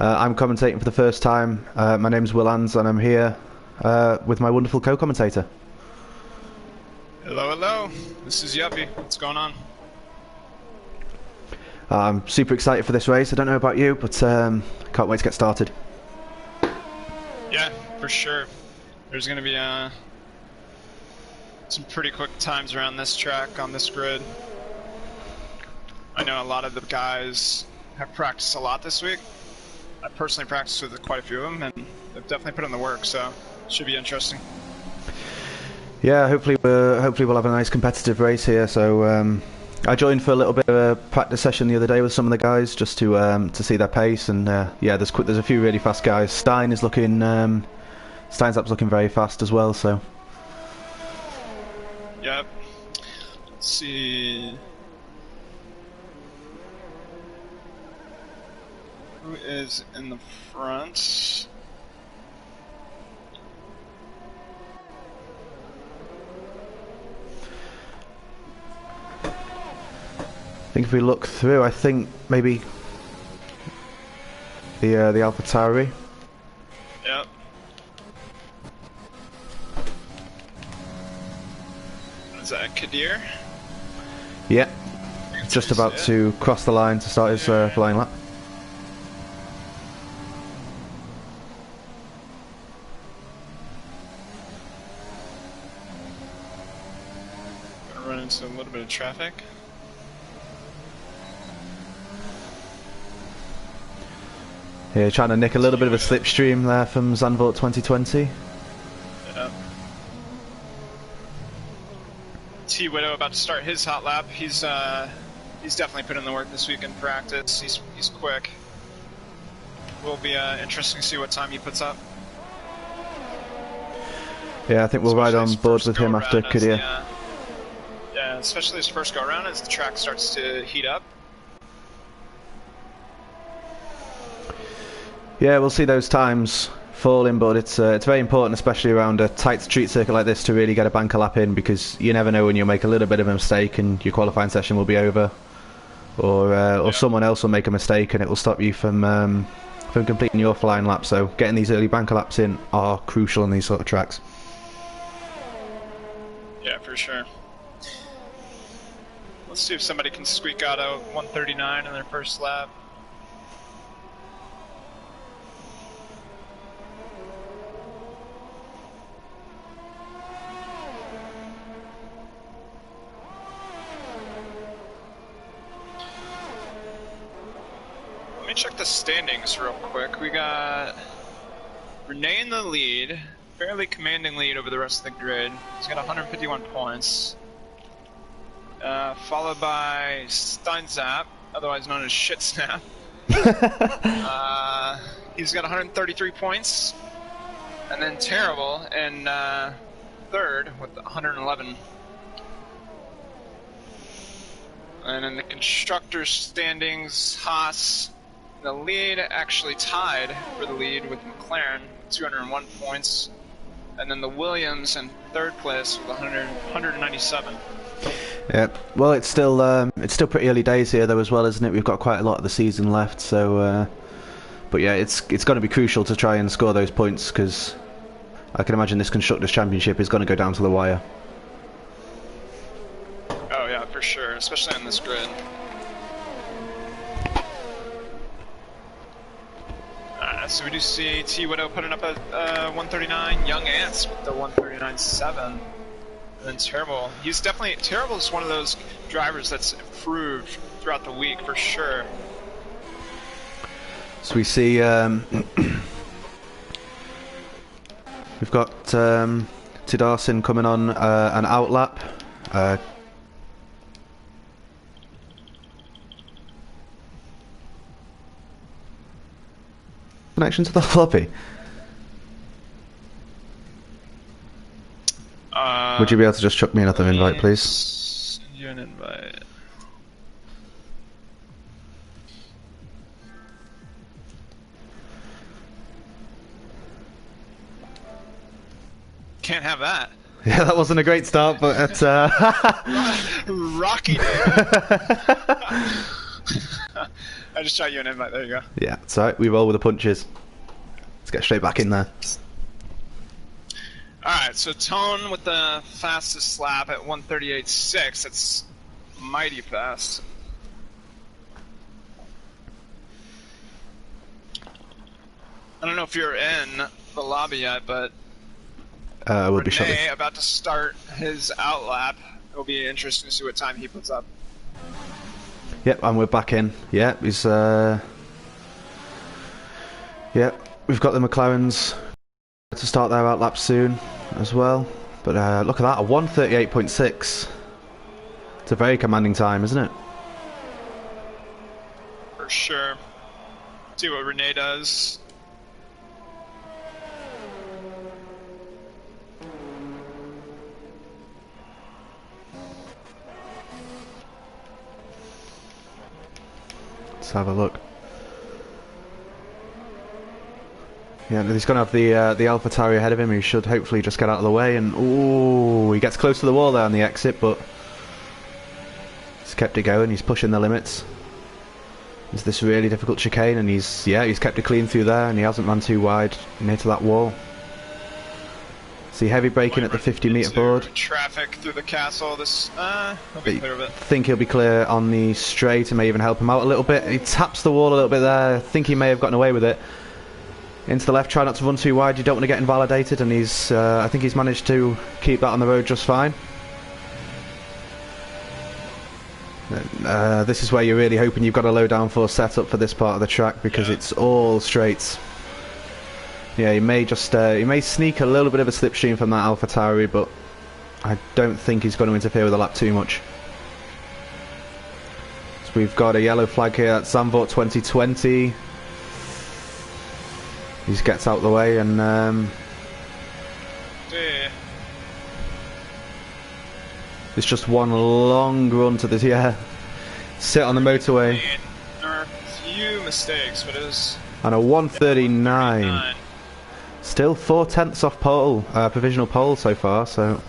I'm commentating for the first time. My name's Will Ans, and I'm here with my wonderful co-commentator. Hello, hello. This is Yuppie. What's going on? I'm super excited for this race. I don't know about you, but can't wait to get started. Yeah, for sure. There's going to be some pretty quick times around this track on this grid. I know a lot of the guys have practiced a lot this week. I personally practiced with quite a few of them, and they've definitely put in the work, so it should be interesting. Yeah, hopefully we'll have a nice competitive race here. So I joined for a little bit of a practice session the other day with some of the guys just to see their pace, and yeah, there's a few really fast guys. Stein's up's looking very fast as well. So yep. Let's see. Who is in the front? I think if we look through, I think maybe the Alpha Tauri. Yep. Is that Kadir? Yeah. Just about to cross the line to start his flying lap. Gonna run into a little bit of traffic. Yeah, trying to nick a little bit of a slipstream there from Zandvoort 2020. Yeah. T-Widow about to start his hot lap. He's definitely put in the work this week in practice. He's quick. Will be interesting to see what time he puts up. Yeah, I think we'll ride on board with him after Kadir. Yeah, especially his first go around as the track starts to heat up. Yeah, we'll see those times falling, but it's very important, especially around a tight street circuit like this, to really get a banker lap in, because you never know when you'll make a little bit of a mistake and your qualifying session will be over, or someone else will make a mistake and it will stop you from completing your flying lap. So getting these early banker laps in are crucial in these sort of tracks. Yeah, for sure. Let's see if somebody can squeak out a 139 in their first lap. Let me check the standings real quick. We got Renee in the lead, fairly commanding lead over the rest of the grid. He's got 151 points. Followed by Steinzap, otherwise known as Shit Snap. He's got 133 points. And then Terrible in third with 111. And in the constructors standings, Haas in the lead, actually tied for the lead with McLaren, 201 points. And then the Williams in third place with 197. Yeah, well, it's still pretty early days here though as well, isn't it? We've got quite a lot of the season left, so but yeah, it's going to be crucial to try and score those points, because I can imagine this Constructors' Championship is going to go down to the wire. Oh yeah, for sure, especially on this grid. So we do see T-Widow putting up a 139, Young Ants with the 139.7. And then Terrible. Terrible is one of those drivers that's improved throughout the week for sure. So we see we've got Tidarsin coming on an outlap. Connection to the lobby. Would you be able to just chuck me another invite, please? Send you an invite. Can't have that. Yeah, that wasn't a great start, but it's Rocky. I just shot you an invite. There you go. Yeah, it's alright. We roll with the punches. Let's get straight back in there. Alright, so Tone with the fastest lap at 1:38.6. That's mighty fast. I don't know if you're in the lobby yet, but We'll be shortly. Renee about to start his out lap. It'll be interesting to see what time he puts up. Yep, and we're back in. Yeah, he's yeah, we've got the McLarens to start their out lap soon as well. But look at that, a 1:38.6. It's a very commanding time, isn't it? For sure. See what Renee does. Let's have a look. Yeah, he's going to have the AlphaTauri ahead of him. He should hopefully just get out of the way. And ooh, he gets close to the wall there on the exit, but he's kept it going. He's pushing the limits. It's this really difficult chicane, and he's kept it clean through there, and he hasn't run too wide near to that wall. See, heavy braking at the 50-meter board. Traffic through the castle. This he'll be clear of it. I think he'll be clear on the straight and may even help him out a little bit. He taps the wall a little bit there. I think he may have gotten away with it. Into the left, try not to run too wide. You don't want to get invalidated, and he's I think he's managed to keep that on the road just fine. This is where you're really hoping you've got a low downforce setup for this part of the track, because it's all straights. Yeah, he may just he may sneak a little bit of a slipstream from that AlphaTauri, but I don't think he's going to interfere with the lap too much. So we've got a yellow flag here at Zandvoort 2020. He gets out the way, and it's just one long run to the sit on the motorway. There are a few mistakes, but it was And a 1:39. Still 4/10 off pole, provisional pole so far, so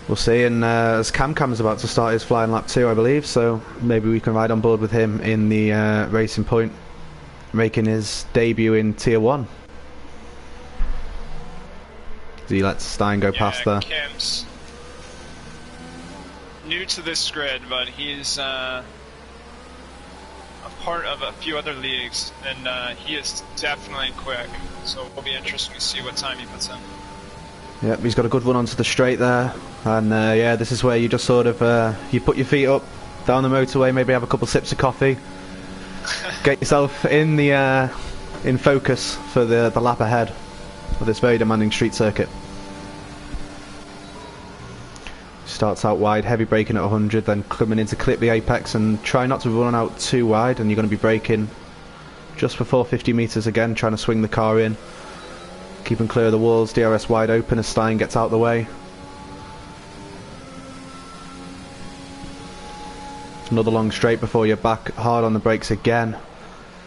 we'll see. And as Cam's about to start his flying lap 2, I believe, so maybe we can ride on board with him in the Racing Point, making his debut in Tier 1. He lets Stein go past there. Cam's new to this grid, but he's a part of a few other leagues, and he is definitely quick, so it'll be interesting to see what time he puts in. Yep, he's got a good one onto the straight there, and yeah, this is where you just sort of you put your feet up down the motorway, maybe have a couple sips of coffee, get yourself in the in focus for the lap ahead of this very demanding street circuit. Starts out wide, heavy braking at 100, then coming in to clip the apex and try not to run out too wide, and you're going to be braking just before 50 metres again, trying to swing the car in, keeping clear of the walls, DRS wide open as Stein gets out of the way. Another long straight before you're back hard on the brakes again.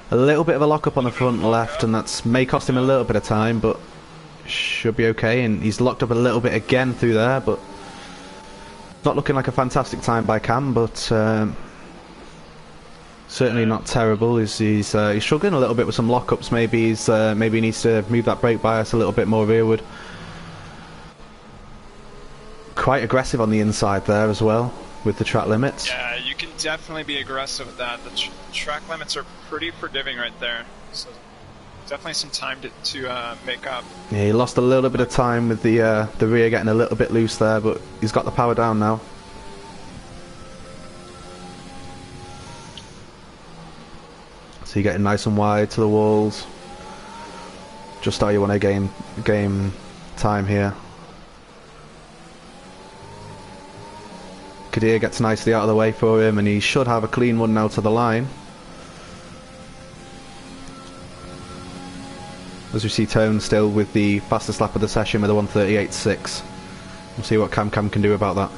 A little bit of a lock up on the front left, and that may cost him a little bit of time, but should be okay. And he's locked up a little bit again through there, but not looking like a fantastic time by Cam, but certainly not terrible. He's struggling a little bit with some lockups. Maybe maybe he needs to move that brake bias a little bit more rearward. Quite aggressive on the inside there as well with the track limits. Yeah, you can definitely be aggressive with that. The track limits are pretty forgiving right there, so definitely some time to make up. Yeah, he lost a little bit of time with the rear getting a little bit loose there, but he's got the power down now. So you're getting nice and wide to the walls. Just how you want to game time here. Kadir gets nicely out of the way for him, and he should have a clean one now to the line. As we see Tone still with the fastest lap of the session with a 1:38.6. We'll see what Cam can do about that.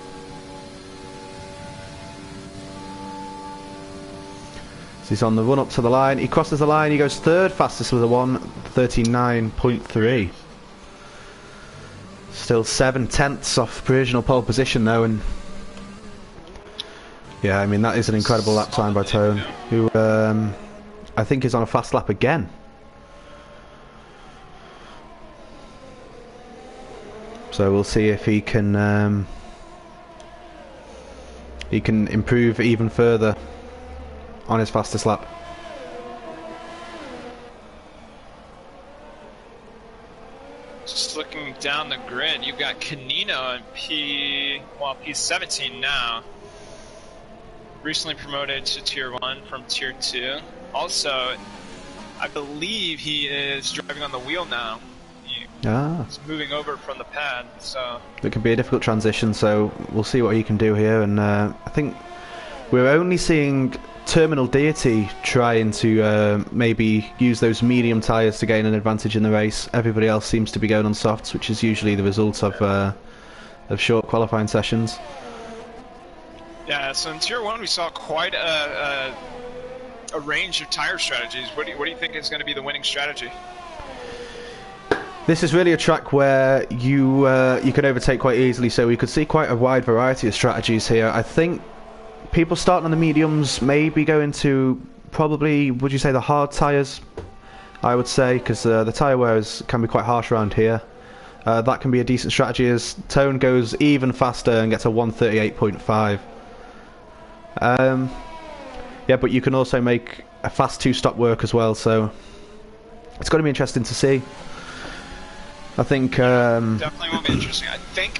So he's on the run up to the line. He crosses the line. He goes third fastest with a 1:39.3. Still 7/10 off provisional pole position though, and Yeah, I mean, that is an incredible lap time by Tone, who I think is on a fast lap again. So we'll see if he can improve even further on his fastest lap. Just looking down the grid, you've got Canino in P17 now. Recently promoted to Tier 1 from Tier 2. Also, I believe he is driving on the wheel now. He's moving over from the pad, so... It could be a difficult transition, so we'll see what he can do here. And I think we're only seeing Terminal Deity trying to maybe use those medium tyres to gain an advantage in the race. Everybody else seems to be going on softs, which is usually the result of short qualifying sessions. Yeah, so in Tier 1 we saw quite a range of tyre strategies. What do you think is going to be the winning strategy? This is really a track where you can overtake quite easily, so we could see quite a wide variety of strategies here. I think people starting on the mediums maybe go into probably, would you say, the hard tyres? I would say, because the tyre wears can be quite harsh around here. That can be a decent strategy as Tone goes even faster and gets a 138.5. Yeah, but you can also make a fast two-stop work as well, so it's going to be interesting to see. I think definitely will be interesting. I think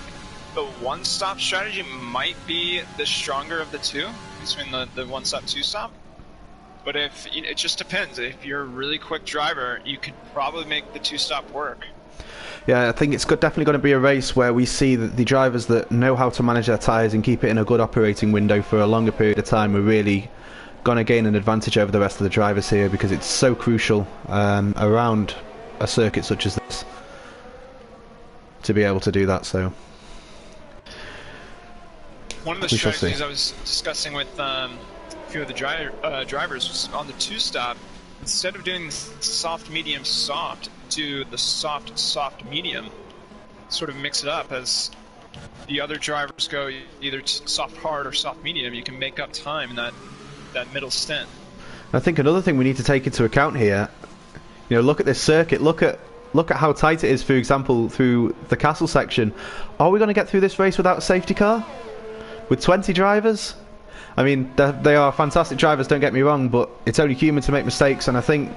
the one-stop strategy might be the stronger of the two between the one-stop, two-stop. But if it just depends. If you're a really quick driver, you could probably make the two-stop work. Yeah, I think it's definitely going to be a race where we see that the drivers that know how to manage their tyres and keep it in a good operating window for a longer period of time are really going to gain an advantage over the rest of the drivers here, because it's so crucial around a circuit such as this to be able to do that. So one of the strategies I was discussing with a few of the drivers was on the two-stop. Instead of doing soft, medium, soft, do the soft, soft, medium. Sort of mix it up as the other drivers go either soft, hard, or soft, medium. You can make up time in that middle stint. I think another thing we need to take into account here, look at this circuit. Look at how tight it is. For example, through the castle section. Are we going to get through this race without a safety car? With 20 drivers? I mean, they are fantastic drivers, don't get me wrong, but it's only human to make mistakes, and I think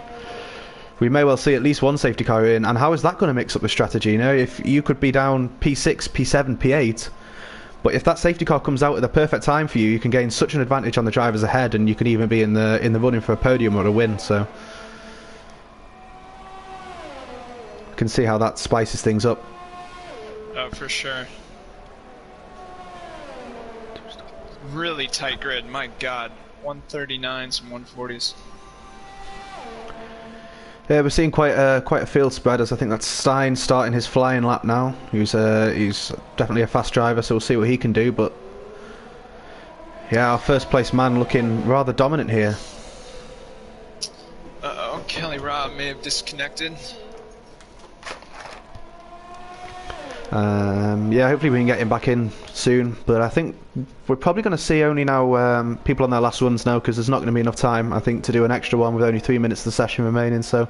we may well see at least one safety car in. And how is that going to mix up the strategy? If you could be down P6, P7, P8, but if that safety car comes out at the perfect time for you, you can gain such an advantage on the drivers ahead, and you can even be in the running for a podium or a win. So you can see how that spices things up. Oh, for sure. Really tight grid, my god. 139s and 140s. Yeah, we're seeing quite a field spread, as I think that's Stein starting his flying lap now. He's definitely a fast driver, so we'll see what he can do. But yeah, our first place man looking rather dominant here. Uh-oh, Kelly Robb may have disconnected. Yeah, hopefully we can get him back in soon, but I think we're probably going to see only now people on their last runs now, because there's not going to be enough time, I think, to do an extra one with only 3 minutes of the session remaining. So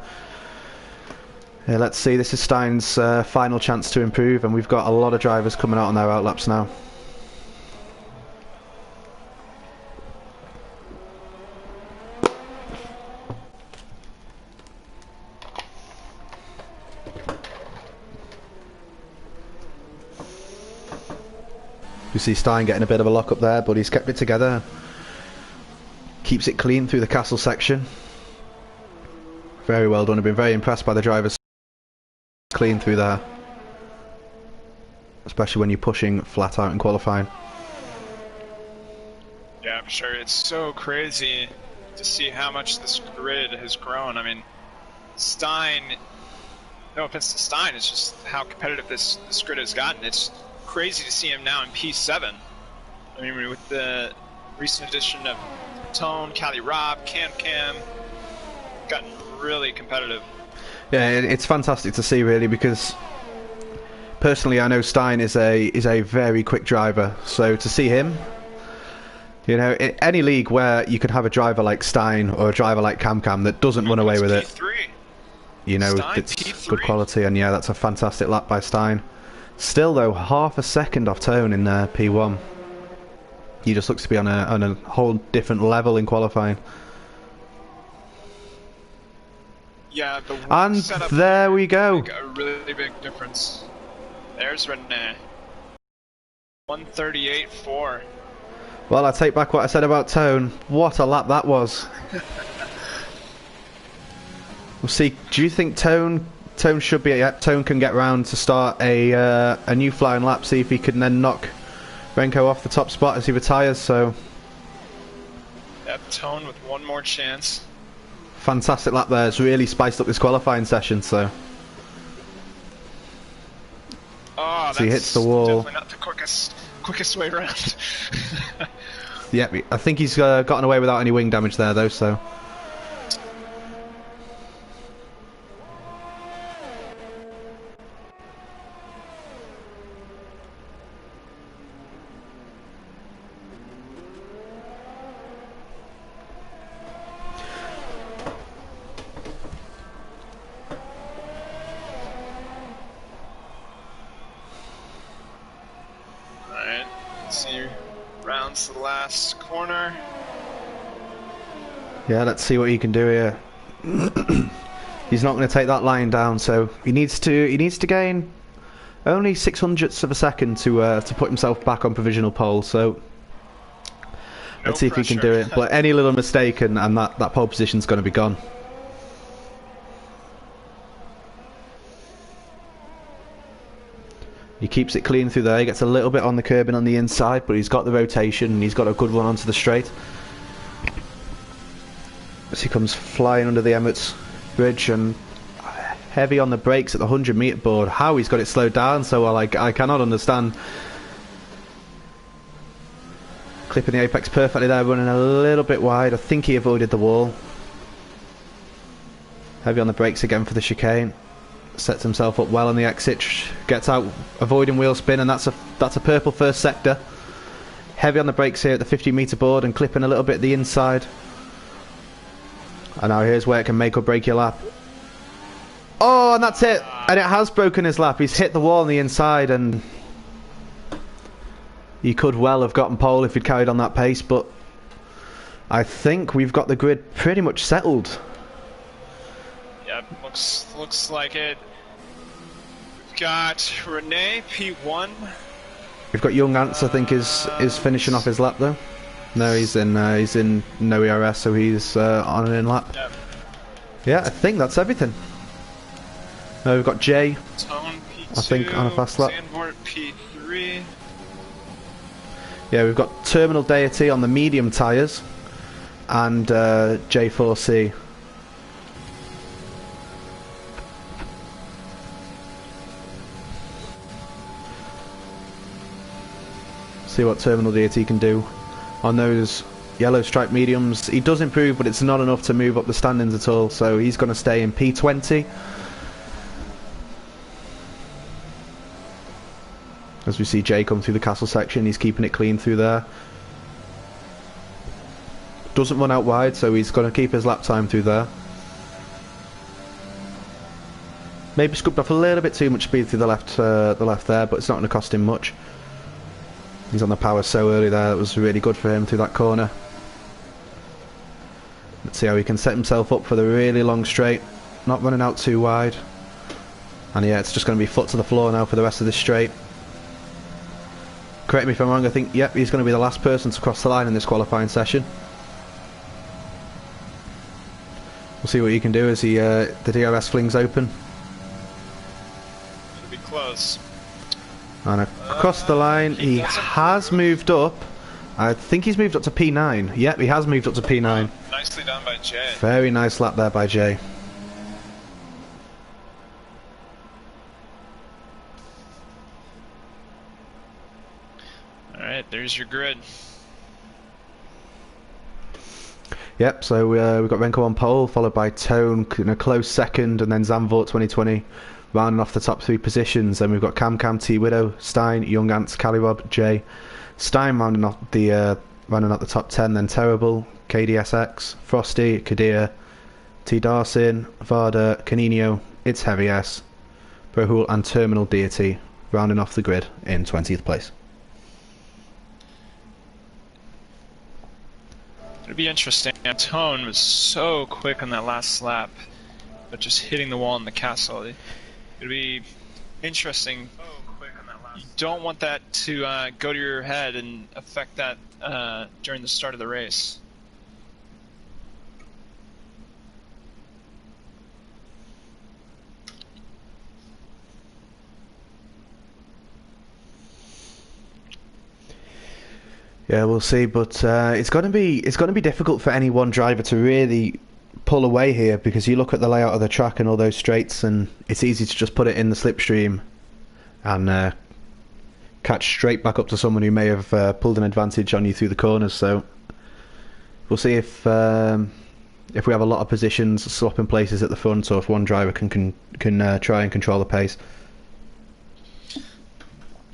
yeah, let's see. This is Stein's final chance to improve, and we've got a lot of drivers coming out on their outlaps now. You see Stein getting a bit of a lock up there, but he's kept it together. Keeps it clean through the castle section. Very well done. I've been very impressed by the drivers. Clean through there. Especially when you're pushing flat out in qualifying. Yeah, for sure. It's so crazy to see how much this grid has grown. I mean, Stein, no offense to Stein, it's just how competitive this grid has gotten. It's crazy to see him now in P7. I mean, with the recent addition of Tone, Cali Rob, Cam, gotten really competitive. Yeah, it's fantastic to see, really, because personally I know Stein is a very quick driver, so to see him, You know, in any league where you could have a driver like Stein or a driver like Cam that doesn't run away with it, you know, Stein, it's P3. good quality. And yeah, that's a fantastic lap by Stein. Still though, half a second off Tone in P1. He just looks to be on a whole different level in qualifying. Yeah, the And setup there we go. make a really big difference. There's Renee. 138.4. Well, I take back what I said about Tone. What a lap that was. We'll see. Do you think Tone should be? Yeah, Tone can get round to start a new flying lap. See if he can then knock Renko off the top spot as he retires. So, Yep, Tone with one more chance. fantastic lap there. It's really spiced up this qualifying session. So, Oh, so he hits the wall. Definitely not the quickest way around. Yeah, I think he's gotten away without any wing damage there though. So. Alright, let's see. Rounds the last corner. Yeah, let's see what he can do here. He's not going to take that line down, so he needs to gain only 600ths of a second to put himself back on provisional pole. So let's see if he can do it. But any little mistake and that pole position's going to be gone. He keeps it clean through there. He gets a little bit on the curb and on the inside, but he's got the rotation and he's got a good run onto the straight. As he comes flying under the Emirates bridge and heavy on the brakes at the 100-metre board. How he's got it slowed down so well, I cannot understand. Clipping the apex perfectly there, running a little bit wide. I think he avoided the wall. Heavy on the brakes again for the chicane. Sets himself up well on the exit, gets out avoiding wheel spin, and that's a purple first sector. Heavy on the brakes here at the 50-metre board and clipping a little bit at the inside. And now here's where it can make or break your lap. Oh, and that's it. And it has broken his lap. He's hit the wall on the inside, and he could well have gotten pole if he'd carried on that pace, but I think we've got the grid pretty much settled. Yep, looks like it. We've got Renee P1. We've got Young Ants, I think, is finishing off his lap though. No, he's in no ERS, so he's on an in lap. Yep. Yeah, I think that's everything. We've got Jay, Tone P2. I think, on a fast lap. Sandbort P3. Yeah, we've got Terminal Deity on the medium tyres, and J4C. See what Terminal Deity can do on those yellow stripe mediums. He does improve, but it's not enough to move up the standings at all, so he's going to stay in P20. As we see Jay come through the castle section, he's keeping it clean through there. Doesn't run out wide, so he's going to keep his lap time through there. Maybe scooped off a little bit too much speed through the left there, but it's not going to cost him much. He's on the power so early there, it was really good for him through that corner. Let's see how he can set himself up for the really long straight. Not running out too wide. And yeah, it's just going to be foot to the floor now for the rest of this straight. Correct me if I'm wrong, I think, yep, he's going to be the last person to cross the line in this qualifying session. We'll see what he can do as the DRS flings open. It'll be close. And across the line, he has moved up. I think he's moved up to P9. Yep, he has moved up to P9. Nicely done by Jay. Very nice lap there by Jay. Alright, there's your grid. Yep, so we've got Renko on pole, followed by Tone in a close second, and then Zandvoort 2020 rounding off the top three positions. Then we've got Cam, T Widow, Stein, Young Ants, Calirob, Jay. Stein rounding off the running out the top 10, then Terrible, KDSX, Frosty, Kadir, T. Darsin, Varda, Canino, It's Heavy S, Brohul and Terminal Deity rounding off the grid in 20th place. It'll be interesting. Tone was so quick on that last lap, but just hitting the wall in the castle. It'll be interesting. You don't want that to go to your head and affect that during the start of the race. Yeah, we'll see, but it's going to be difficult for any one driver to really pull away here, because you look at the layout of the track and all those straights, and it's easy to just put it in the slipstream and catch straight back up to someone who may have pulled an advantage on you through the corners. So we'll see if we have a lot of positions swapping places at the front, or if one driver can try and control the pace.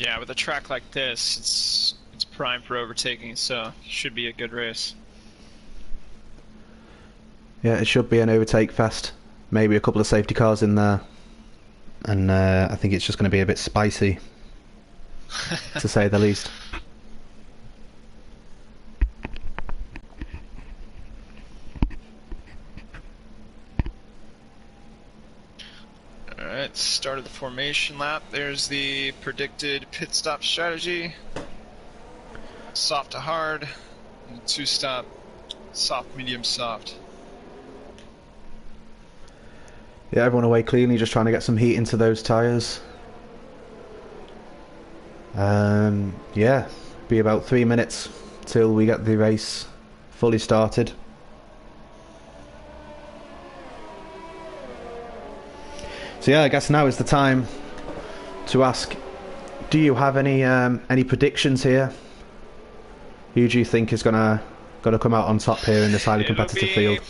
Yeah, with a track like this, it's prime for overtaking, so should be a good race. Yeah, it should be an overtake fest. Maybe a couple of safety cars in there, and I think it's just going to be a bit spicy, to say the least. Alright, start of the formation lap. There's the predicted pit stop strategy. Soft to hard, and 2-stop, soft, medium, soft. Yeah, everyone away cleanly, just trying to get some heat into those tyres. Yeah, be about 3 minutes till we get the race fully started. So yeah, I guess now is the time to ask, do you have any predictions here? Who do you think is gonna come out on top here in this highly competitive field?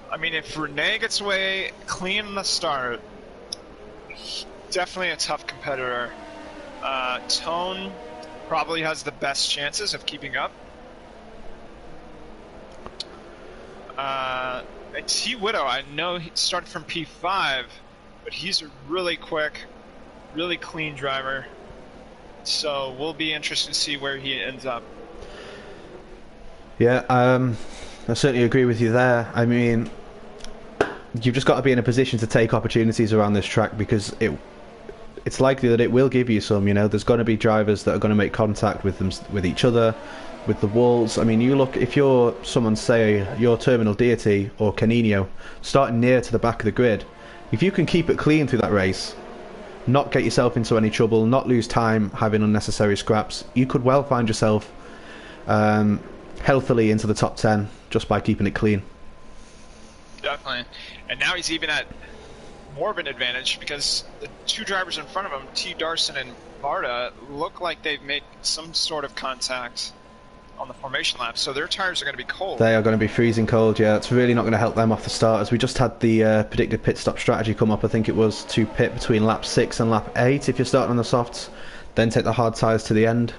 I mean, if Renee gets away clean in the start, definitely a tough competitor. Tone probably has the best chances of keeping up. T Widow, I know he started from P5, but he's a really quick, really clean driver. So we'll be interested to see where he ends up. Yeah, I certainly agree with you there. I mean, you've just got to be in a position to take opportunities around this track, because it's likely that it will give you some. You know, there's going to be drivers that are going to make contact with each other, with the walls. I mean, you look, if you're someone, say your Terminal Deity or Canino, starting near to the back of the grid, if you can keep it clean through that race, not get yourself into any trouble, not lose time having unnecessary scraps, you could well find yourself healthily into the top 10 just by keeping it clean. Definitely. And now he's even at more of an advantage, because the two drivers in front of him, T. Darsin and Varda, look like they've made some sort of contact on the formation lap, so their tires are going to be cold. They are going to be freezing cold, yeah. It's really not going to help them off the start, as we just had the predicted pit stop strategy come up. I think it was to pit between lap 6 and lap 8 if you're starting on the softs, then take the hard tyres to the end.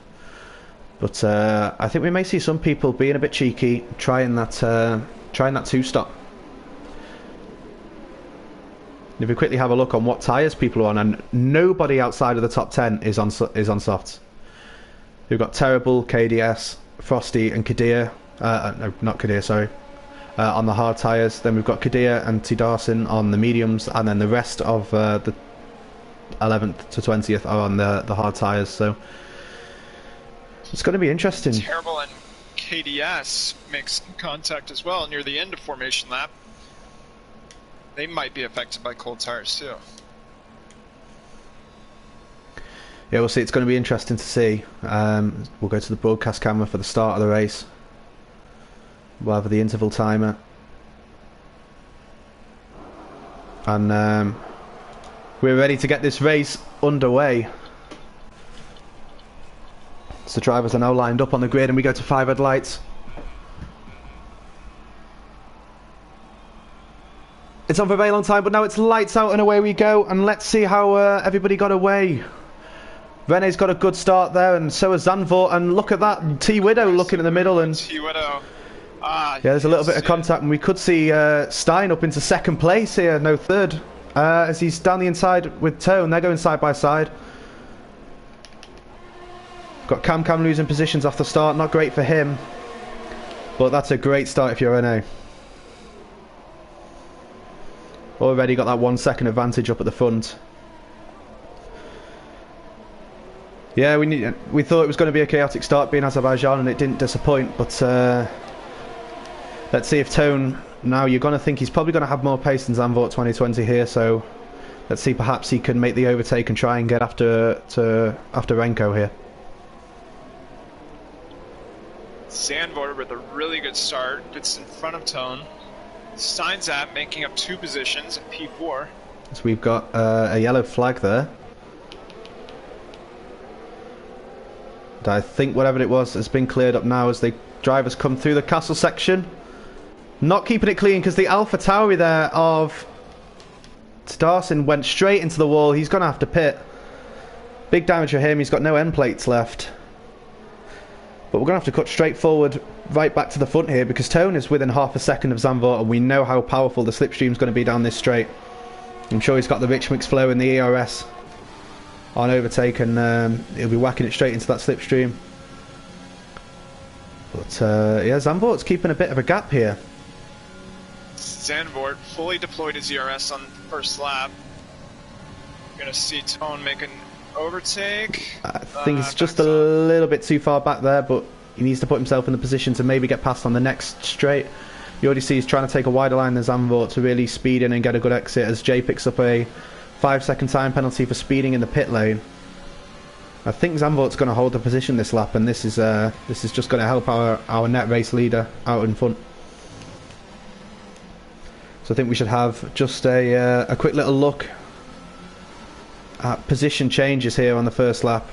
But I think we may see some people being a bit cheeky, trying that 2-stop. If we quickly have a look on what tyres people are on, and nobody outside of the top 10 is on softs. We've got Terrible, KDS, Frosty and Kadir, no, not Kadir, sorry, on the hard tyres. Then we've got Kadir and T. Darsin on the mediums, and then the rest of the 11th to 20th are on the hard tyres. So it's going to be interesting. Terrible and KDS makes contact as well near the end of formation lap. They might be affected by cold tires too. Yeah, we'll see. It's going to be interesting to see. We'll go to the broadcast camera for the start of the race. We'll have the interval timer. And we're ready to get this race underway. So the drivers are now lined up on the grid, and we go to 5 red lights. It's on for a very long time, but now it's lights out and away we go. And let's see how everybody got away. Rene's got a good start there, and so has Zandvoort. And look at that, T Widow looking in the middle, and T Widow. Yeah, there's a little bit of contact, and we could see Stein up into second place here, no third, as he's down the inside with Tone. They're going side by side. Got Cam losing positions off the start, not great for him, but that's a great start if you're Rene. Already got that 1 second advantage up at the front. Yeah, we thought it was going to be a chaotic start being Azerbaijan, and it didn't disappoint, but let's see if Tone, now you're going to think he's probably going to have more pace than Zandvoort 2020 here, so let's see, perhaps he can make the overtake and try and get after Renko here. Zandvoort with a really good start, gets in front of Tone. Stein's at making up 2 positions at P4. So we've got a yellow flag there. And I think whatever it was has been cleared up now as the drivers come through the castle section. Not keeping it clean because the Alpha Tauri there of Starsin went straight into the wall. He's going to have to pit. Big damage for him. He's got no end plates left. But we're going to have to cut straight forward right back to the front here because Tone is within half a second of Zandvoort, and we know how powerful the slipstream is going to be down this straight. I'm sure he's got the rich mix flow in the ERS on overtake, and he'll be whacking it straight into that slipstream. But yeah, Zandvoort's keeping a bit of a gap here. Zandvoort fully deployed his ERS on the first lap. You're going to see Tone make an overtake. I think he's just a little bit too far back there, but he needs to put himself in the position to maybe get past on the next straight. You already see he's trying to take a wider line than Zandvoort to really speed in and get a good exit, as Jay picks up a 5-second time penalty for speeding in the pit lane. I think Zandvoort's going to hold the position this lap, and this is just going to help our net race leader out in front. So I think we should have just a quick little look at position changes here on the first lap.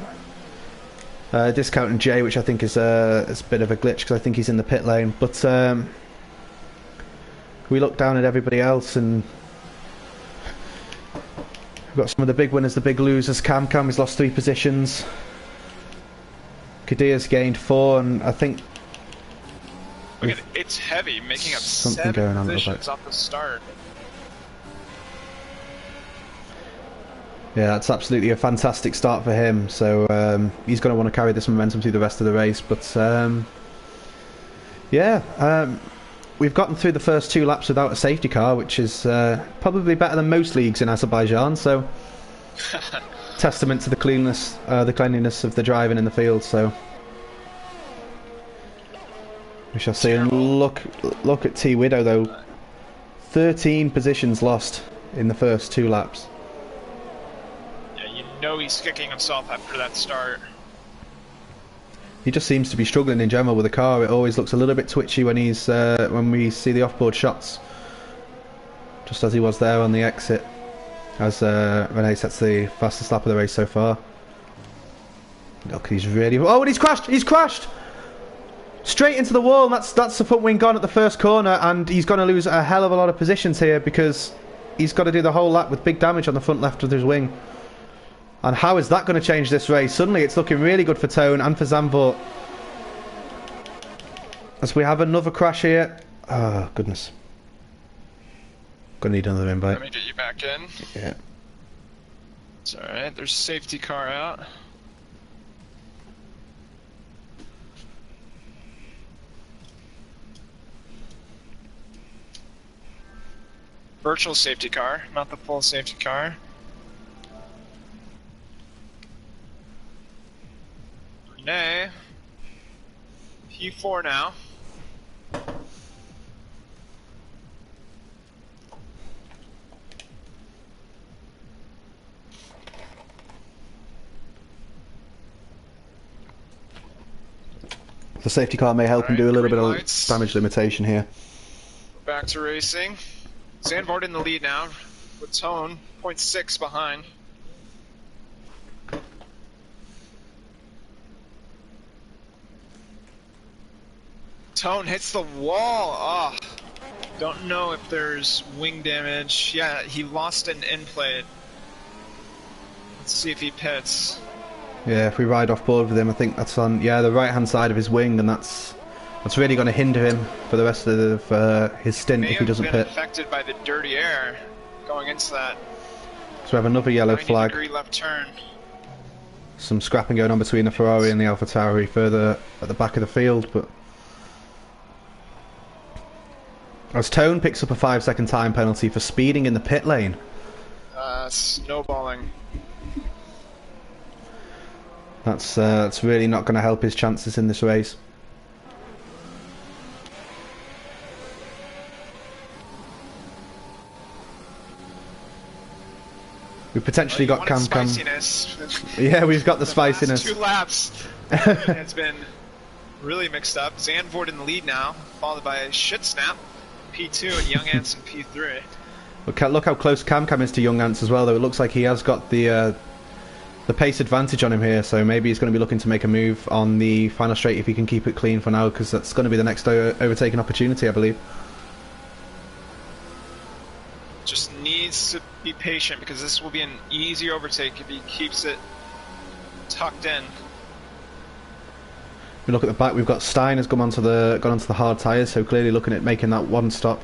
Discounting Jay, which I think is a bit of a glitch because I think he's in the pit lane. But we look down at everybody else, and we've got some of the big winners, the big losers. Cam has lost 3 positions. Kadir's gained 4, and I think look at it, it's heavy, making up something 7 going on positions off the start. Yeah, that's absolutely a fantastic start for him. So he's going to want to carry this momentum through the rest of the race. But yeah, we've gotten through the first 2 laps without a safety car, which is probably better than most leagues in Azerbaijan. So testament to the cleanliness of the driving in the field. So we shall see. And look at T Widow though, 13 positions lost in the first 2 laps. No, he's kicking himself after that start. He just seems to be struggling in general with the car. It always looks a little bit twitchy when he's when we see the offboard shots, just as he was there on the exit, as Rene sets the fastest lap of the race so far. Look, he's really... Oh, and he's crashed! He's crashed! Straight into the wall, and that's the front wing gone at the first corner, and he's going to lose a hell of a lot of positions here because he's got to do the whole lap with big damage on the front left of his wing. And how is that going to change this race? Suddenly it's looking really good for Tone and for Zandvoort, as we have another crash here. Oh, goodness. Gonna need another invite. Let me get you back in. Yeah. It's alright, there's a safety car out. Virtual safety car, not the full safety car. Renee, P4 now. The safety car may help him do a little bit of lights. damage limitation here. Back to racing. Zandvoort in the lead now, with Tone 0.6 behind. Tone hits the wall. Oh, don't know if there's wing damage. Yeah, he lost an end plate. Let's see if he pits. Yeah, if we ride off board with him, I think that's on the right hand side of his wing, and that's really going to hinder him for the rest of his stint if he doesn't pit. May have been affected by the dirty air going into that. So we have another yellow 90 flag. degree left turn. Some scrapping going on between the Ferrari and the AlphaTauri further at the back of the field, but as Tone picks up a 5-second time penalty for speeding in the pit lane. Snowballing. That's really not going to help his chances in this race. We've potentially got Cam. Yeah, we've got the spiciness. 2 laps. It's been really mixed up. Zandvoort in the lead now, followed by Shitsnap, P2, and Young Ants in P3. Look how close Cam is to Young Ants as well, though. It looks like he has got the pace advantage on him here, so maybe he's going to be looking to make a move on the final straight if he can keep it clean for now, because that's going to be the next overtaking opportunity, I believe. Just needs to be patient, because this will be an easy overtake if he keeps it tucked in. We look at the back. We've got Stein has gone onto the hard tyres, so clearly looking at making that one stop.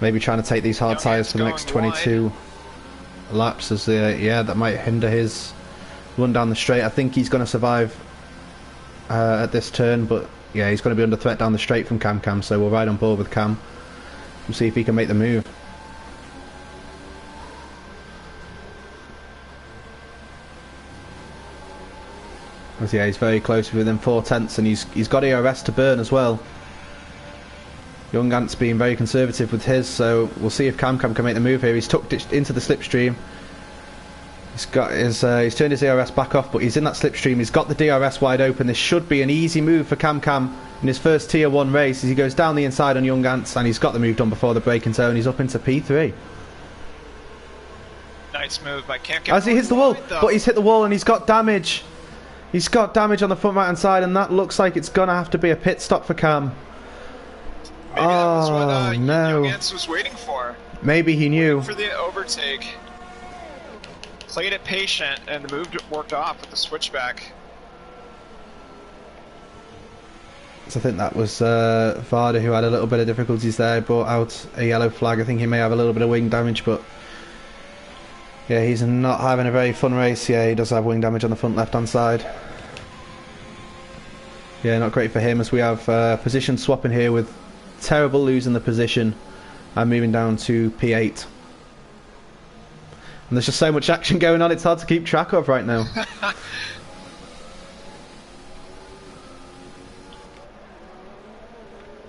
Maybe trying to take these hard tyres for the next 22 laps. As that might hinder his run down the straight. I think he's going to survive at this turn, but yeah, he's going to be under threat down the straight from Cam. So we'll ride on board with Cam and see if he can make the move. As he's very close, within 4/10, and he's got ERS to burn as well. Young Ant's being very conservative with his, so we'll see if Cam can make the move here. He's tucked it into the slipstream. He's turned his ERS back off, but he's in that slipstream. He's got the DRS wide open. This should be an easy move for Cam in his first Tier 1 race as he goes down the inside on Young Ants, and he's got the move done before the braking zone. He's up into P3. Nice move by Cam. As he hits the wall, but he's hit the wall and he's got damage. He's got damage on the front right hand side, and that looks like it's gonna have to be a pit stop for Cam. Maybe that was what no. Young Ants was waiting for. Maybe he knew. For the overtake. Played it patient, and the move worked off with the switchback. So I think that was Varda who had a little bit of difficulties there, brought out a yellow flag. I think he may have a little bit of wing damage, but yeah, he's not having a very fun race. Yeah, he does have wing damage on the front left hand side. Yeah, not great for him, as we have position swapping here with Terrible losing the position and moving down to P8. And there's just so much action going on, it's hard to keep track of right now.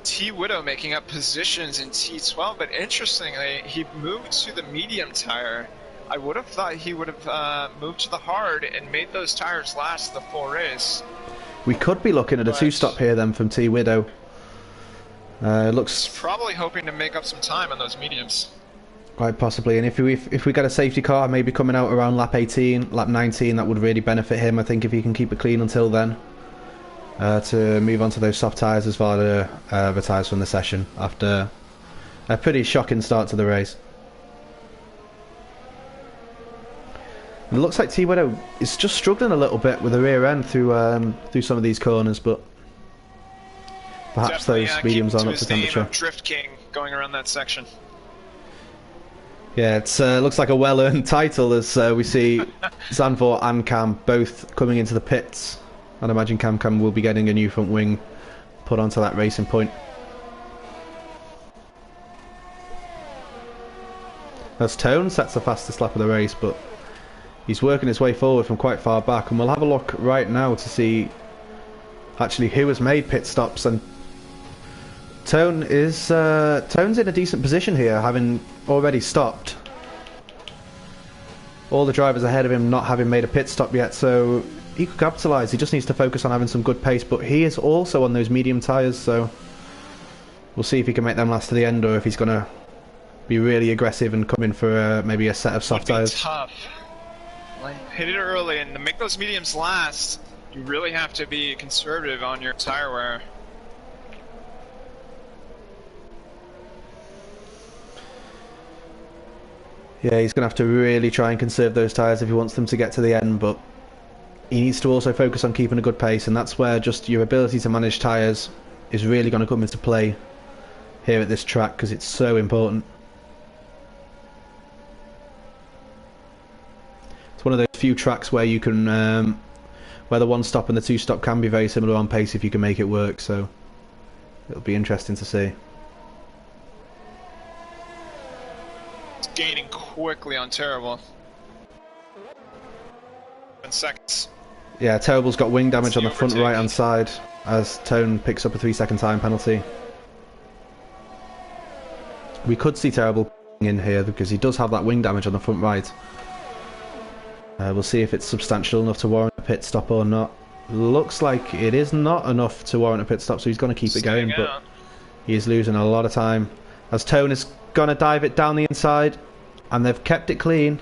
T-Widow making up positions in T12, but interestingly, he moved to the medium tire. I would have thought he would have moved to the hard and made those tires last the full race. We could be looking at a two-stop here then from T-Widow. Looks probably hoping to make up some time on those mediums. Quite possibly, and if we get a safety car maybe coming out around lap 18, lap 19, that would really benefit him, I think, if he can keep it clean until then. To move on to those soft tyres as Varda retires from the session after a pretty shocking start to the race. It looks like T-Widow is just struggling a little bit with the rear end through some of these corners, but perhaps definitely, those mediums aren't up to temperature. Drift King going around that section. Yeah, it looks like a well-earned title as we see Zandvoort and Cam both coming into the pits. I'd imagine Cam will be getting a new front wing put onto that racing point. As Tone sets the fastest lap of the race, but he's working his way forward from quite far back, and we'll have a look right now to see actually who has made pit stops. And Tone's in a decent position here, having already stopped. All the drivers ahead of him not having made a pit stop yet, so he could capitalise. He just needs to focus on having some good pace, but he is also on those medium tyres, so we'll see if he can make them last to the end, or if he's going to be really aggressive and come in for maybe a set of soft tyres. Tough. Like, hit it early, and to make those mediums last, you really have to be conservative on your tyre wear. Yeah, he's going to have to really try and conserve those tyres if he wants them to get to the end, but he needs to also focus on keeping a good pace, and that's where just your ability to manage tyres is really going to come into play here at this track, because it's so important. It's one of those few tracks where you can, where the one stop and the two stop can be very similar on pace if you can make it work, so it'll be interesting to see. It's gaining quickly on Terrible. 10 seconds. Yeah, Terrible's got wing damage on the front right hand side as Tone picks up a 3-second time penalty. We could see Terrible in here because he does have that wing damage on the front right. We'll see if it's substantial enough to warrant a pit stop or not. Looks like it is not enough to warrant a pit stop, so he's going to keep it going, but he is losing a lot of time. As Tone is going to dive it down the inside, and they've kept it clean.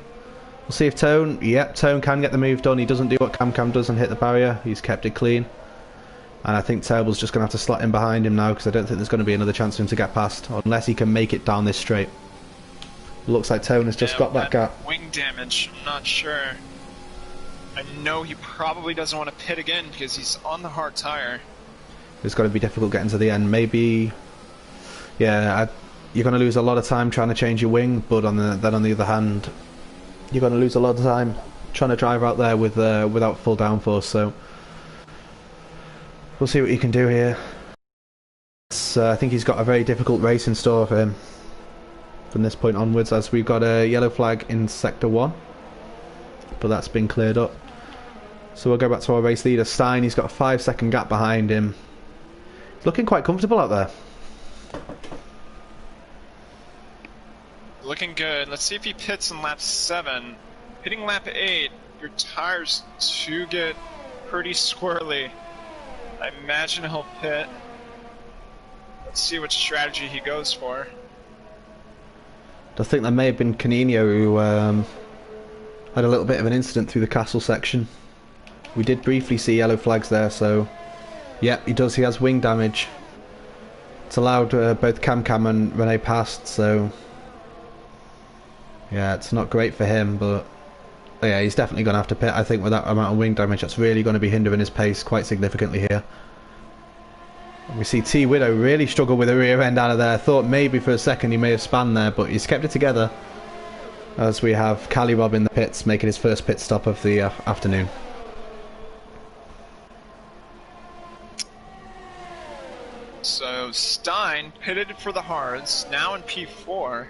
We'll see if Tone, yep, Tone can get the move done. He doesn't do what Cam does and hit the barrier. He's kept it clean. And I think Terrible's just going to have to slot in behind him now, because I don't think there's going to be another chance for him to get past, unless he can make it down this straight. Looks like Tone has just got that gap. Wing damage, I'm not sure. I know he probably doesn't want to pit again because he's on the hard tire. It's going to be difficult getting to the end. Maybe, yeah, you're going to lose a lot of time trying to change your wing, but then on the other hand, you're going to lose a lot of time trying to drive out there with without full downforce. So we'll see what you can do here. I think he's got a very difficult race in store for him from this point onwards, as we've got a yellow flag in Sector 1, but that's been cleared up. So we'll go back to our race leader, Stein. He's got a 5-second gap behind him. He's looking quite comfortable out there. Looking good. Let's see if he pits in lap 7. Hitting lap 8, your tires do get pretty squirrely. I imagine he'll pit. Let's see what strategy he goes for. I think there may have been Canino who had a little bit of an incident through the castle section. We did briefly see yellow flags there, so yep, he does. He has wing damage. It's allowed both Cam and Renee past, so yeah, it's not great for him, but yeah, he's definitely going to have to pit. I think with that amount of wing damage, that's really going to be hindering his pace quite significantly here. We see T Widow really struggle with the rear end out of there. I thought maybe for a second he may have spanned there, but he's kept it together. As we have Cali Rob in the pits making his first pit stop of the afternoon. So Stein pitted for the hards, now in P4.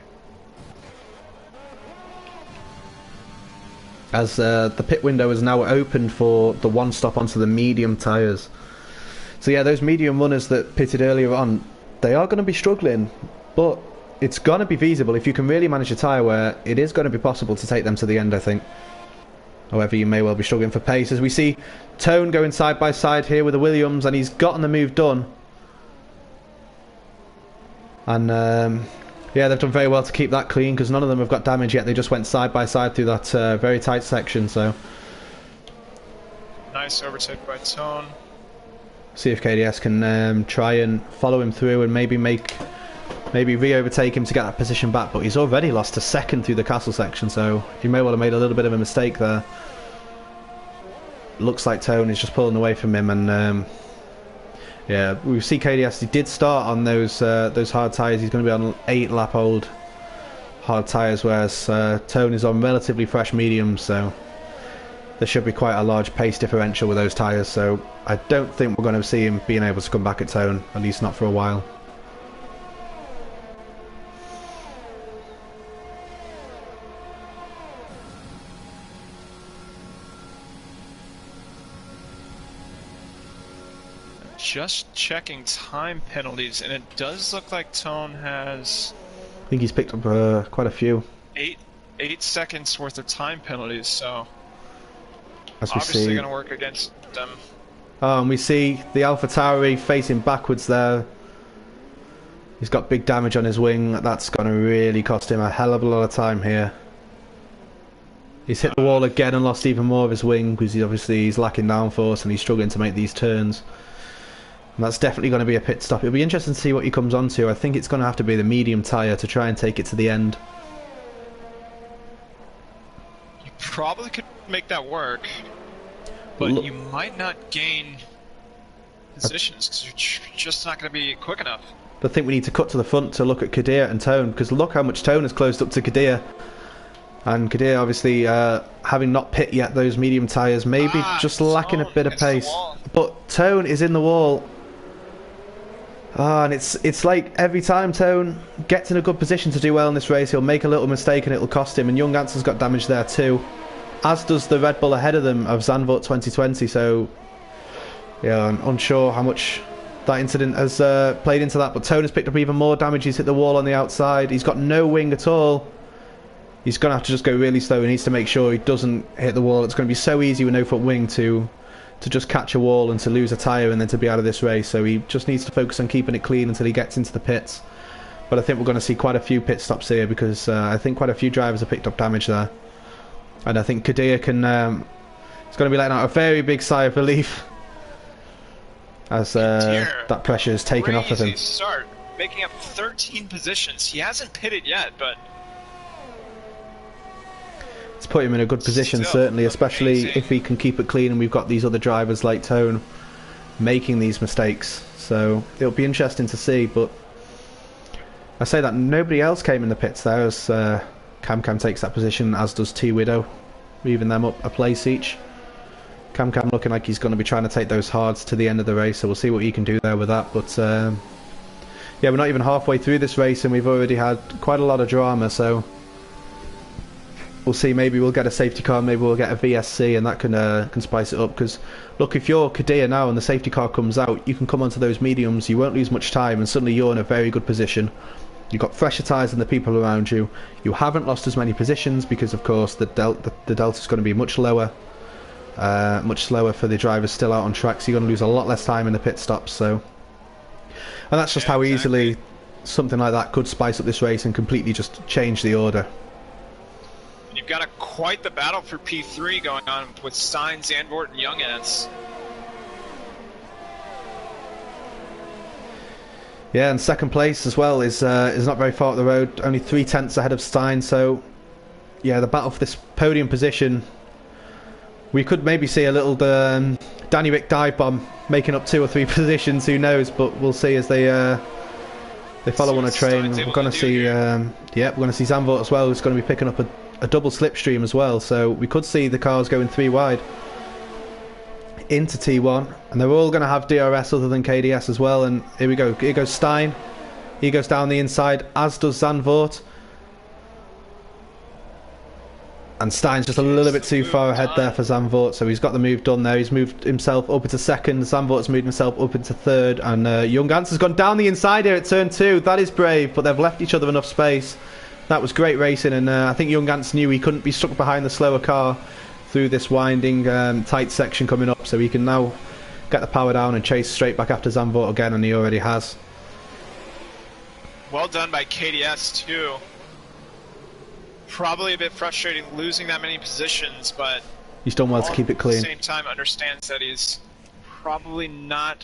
As the pit window is now open for the one stop onto the medium tyres. So yeah, those medium runners that pitted earlier on, they are going to be struggling, but it's going to be feasible if you can really manage a tyre wear. It is going to be possible to take them to the end, I think. However, you may well be struggling for pace. As we see Tone going side by side here with the Williams, and he's gotten the move done. And yeah, they've done very well to keep that clean, because none of them have got damage yet. They just went side by side through that very tight section. So nice overtake by Tone. See if KDS can try and follow him through and maybe re-overtake him to get that position back. But he's already lost a second through the castle section, so he may well have made a little bit of a mistake there. Looks like Tone is just pulling away from him, and yeah, we see KDS. He did start on those hard tyres. He's going to be on 8-lap-old hard tyres, whereas Tone is on relatively fresh mediums, so there should be quite a large pace differential with those tyres. So I don't think we're going to see him being able to come back at Tone, at least not for a while. Just checking time penalties, and it does look like Tone has... I think he's picked up quite a few. 8 seconds worth of time penalties, so as we obviously see, going to work against them. Oh, and we see the Alpha Tauri facing backwards there. He's got big damage on his wing. That's going to really cost him a hell of a lot of time here. He's hit the wall again and lost even more of his wing, because he's lacking downforce and he's struggling to make these turns. And that's definitely going to be a pit stop. It'll be interesting to see what he comes onto. I think it's going to have to be the medium tyre to try and take it to the end. You probably could make that work. But Look, you might not gain positions because you're just not going to be quick enough. I think we need to cut to the front to look at Kadir and Tone, because look how much Tone has closed up to Kadir. And Kadir, obviously, having not pit yet those medium tyres, maybe just lacking a bit of pace. But Tone is in the wall. And it's like every time Tone gets in a good position to do well in this race, he'll make a little mistake and it'll cost him. And Young Answer's got damage there too, as does the Red Bull ahead of them of Zandvoort 2020. So, yeah, I'm unsure how much that incident has played into that. But Tone has picked up even more damage. He's hit the wall on the outside. He's got no wing at all. He's going to have to just go really slow. He needs to make sure he doesn't hit the wall. It's going to be so easy with no front wing to just catch a wall and to lose a tyre and then to be out of this race. So he just needs to focus on keeping it clean until he gets into the pits. But I think we're going to see quite a few pit stops here, because I think quite a few drivers have picked up damage there. And I think Kadir can... it's going to be letting out a very big sigh of relief as that pressure is taken off of him. Start making up 13 positions. He hasn't pitted yet, but it's put him in a good position, certainly, especially if he can keep it clean and we've got these other drivers like Tone making these mistakes. So it'll be interesting to see. But I say that nobody else came in the pits there, as Cam takes that position, as does T Widow, leaving them up a place each. Cam looking like he's going to be trying to take those hards to the end of the race, so we'll see what he can do there with that. But yeah, we're not even halfway through this race and we've already had quite a lot of drama, so we'll see. Maybe we'll get a safety car, maybe we'll get a VSC, and that can spice it up. Because look, if you're Kadir now and the safety car comes out, you can come onto those mediums, you won't lose much time, and suddenly you're in a very good position. You've got fresher tyres than the people around you. You haven't lost as many positions because, of course, the delta's going to be much lower, much slower for the drivers still out on track. So you're going to lose a lot less time in the pit stops. So, and that's just how easily something like that could spice up this race and completely just change the order. You've got quite the battle for P3 going on with Stein, Zandvoort, and Young Ants. Yeah, and second place as well is not very far up the road, only 3/10 ahead of Stein. So, yeah, the battle for this podium position. We could maybe see a little Danny Rick dive bomb making up 2 or 3 positions. Who knows? But we'll see as they follow on a train. We're going to see, yeah, we're going to see Zandvoort as well, who's going to be picking up a double slipstream as well. So we could see the cars going 3 wide into T1, and they're all going to have DRS other than KDS as well. And here we go. Here goes Stein. He goes down the inside, as does Zandvoort. And Stein's just a little bit too far ahead there for Zandvoort, so he's got the move done there. He's moved himself up into second. Zandvoort's moved himself up into third, and Young Gans has gone down the inside here at turn 2. That is brave, but they've left each other enough space. That was great racing, and I think Young Gans knew he couldn't be stuck behind the slower car through this winding, tight section coming up, so he can now get the power down and chase straight back after Zandvoort again, and he already has. Well done by KDS too. Probably a bit frustrating losing that many positions, but he's done well to keep it clean. At the same time, understands that he's probably not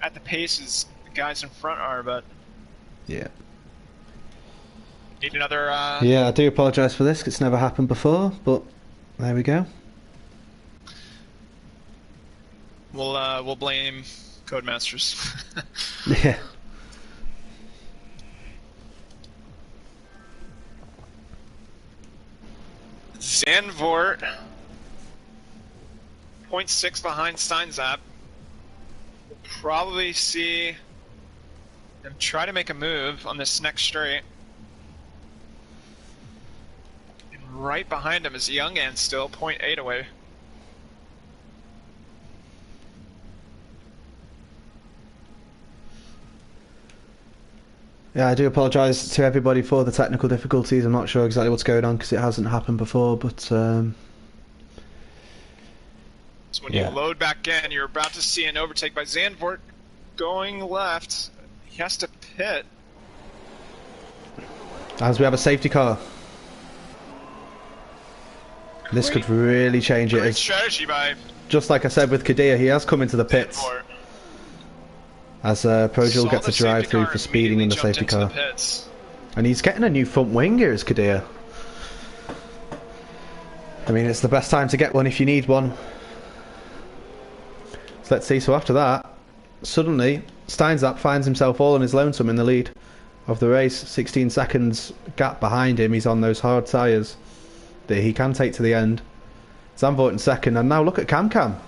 at the paces the guys in front are, but yeah. Need another. Yeah, I do apologise for this. It's never happened before, but there we go. We'll blame Codemasters. Yeah. Zandvoort, 0.6 behind Steinzap. We'll probably see them try to make a move on this next straight. And right behind him is Young Ant still, 0.8 away. Yeah, I do apologise to everybody for the technical difficulties. I'm not sure exactly what's going on because it hasn't happened before, but so when you load back in, you're about to see an overtake by Zandvoort going left. He has to pit. As we have a safety car. This could really change it. Great strategy by... Just like I said with Kadir, he has come into the pits. Zandvoort. As Progil gets a drive through for speeding in the safety car. And he's getting a new front wing here as Kadir. I mean, it's the best time to get one if you need one. So let's see. So after that, suddenly Steinzap finds himself all on his lonesome in the lead of the race. 16 seconds gap behind him. He's on those hard tyres that he can take to the end. Zandvoort in second, and now look at Cam Cam.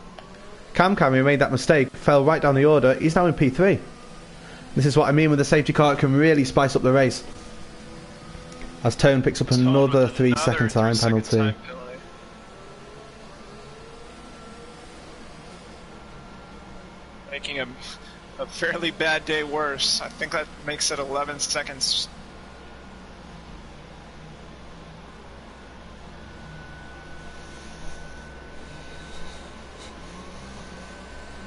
Cam Cam, who made that mistake, fell right down the order. He's now in P3. This is what I mean with the safety car. It can really spice up the race. As Tone picks up another 3-second time penalty. Making a fairly bad day worse. I think that makes it 11 seconds.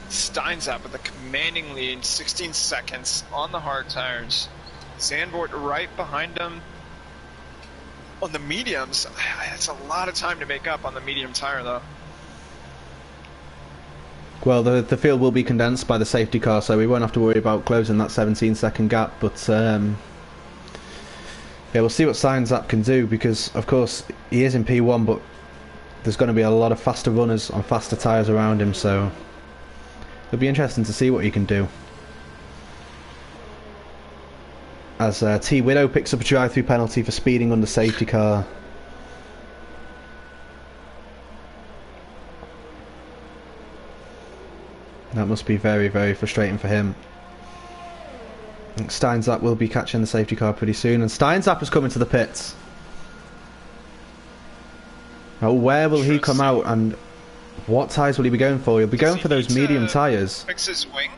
Steinzap with a commanding lead, 16 seconds on the hard tires. Zandvoort right behind him on the mediums. It's a lot of time to make up on the medium tire, though. Well, the field will be condensed by the safety car, so we won't have to worry about closing that 17-second gap. But yeah, we'll see what Steinzap can do, because of course he is in P1, but there's going to be a lot of faster runners on faster tyres around him, so it'll be interesting to see what he can do. As T Widow picks up a drive-through penalty for speeding under safety car. That must be very, very frustrating for him. I think Steinzap will be catching the safety car pretty soon, and Steinzap is coming to the pits. Now, where will he come out, and what tyres will he be going for? He'll be going for those medium tyres. Fix his wing?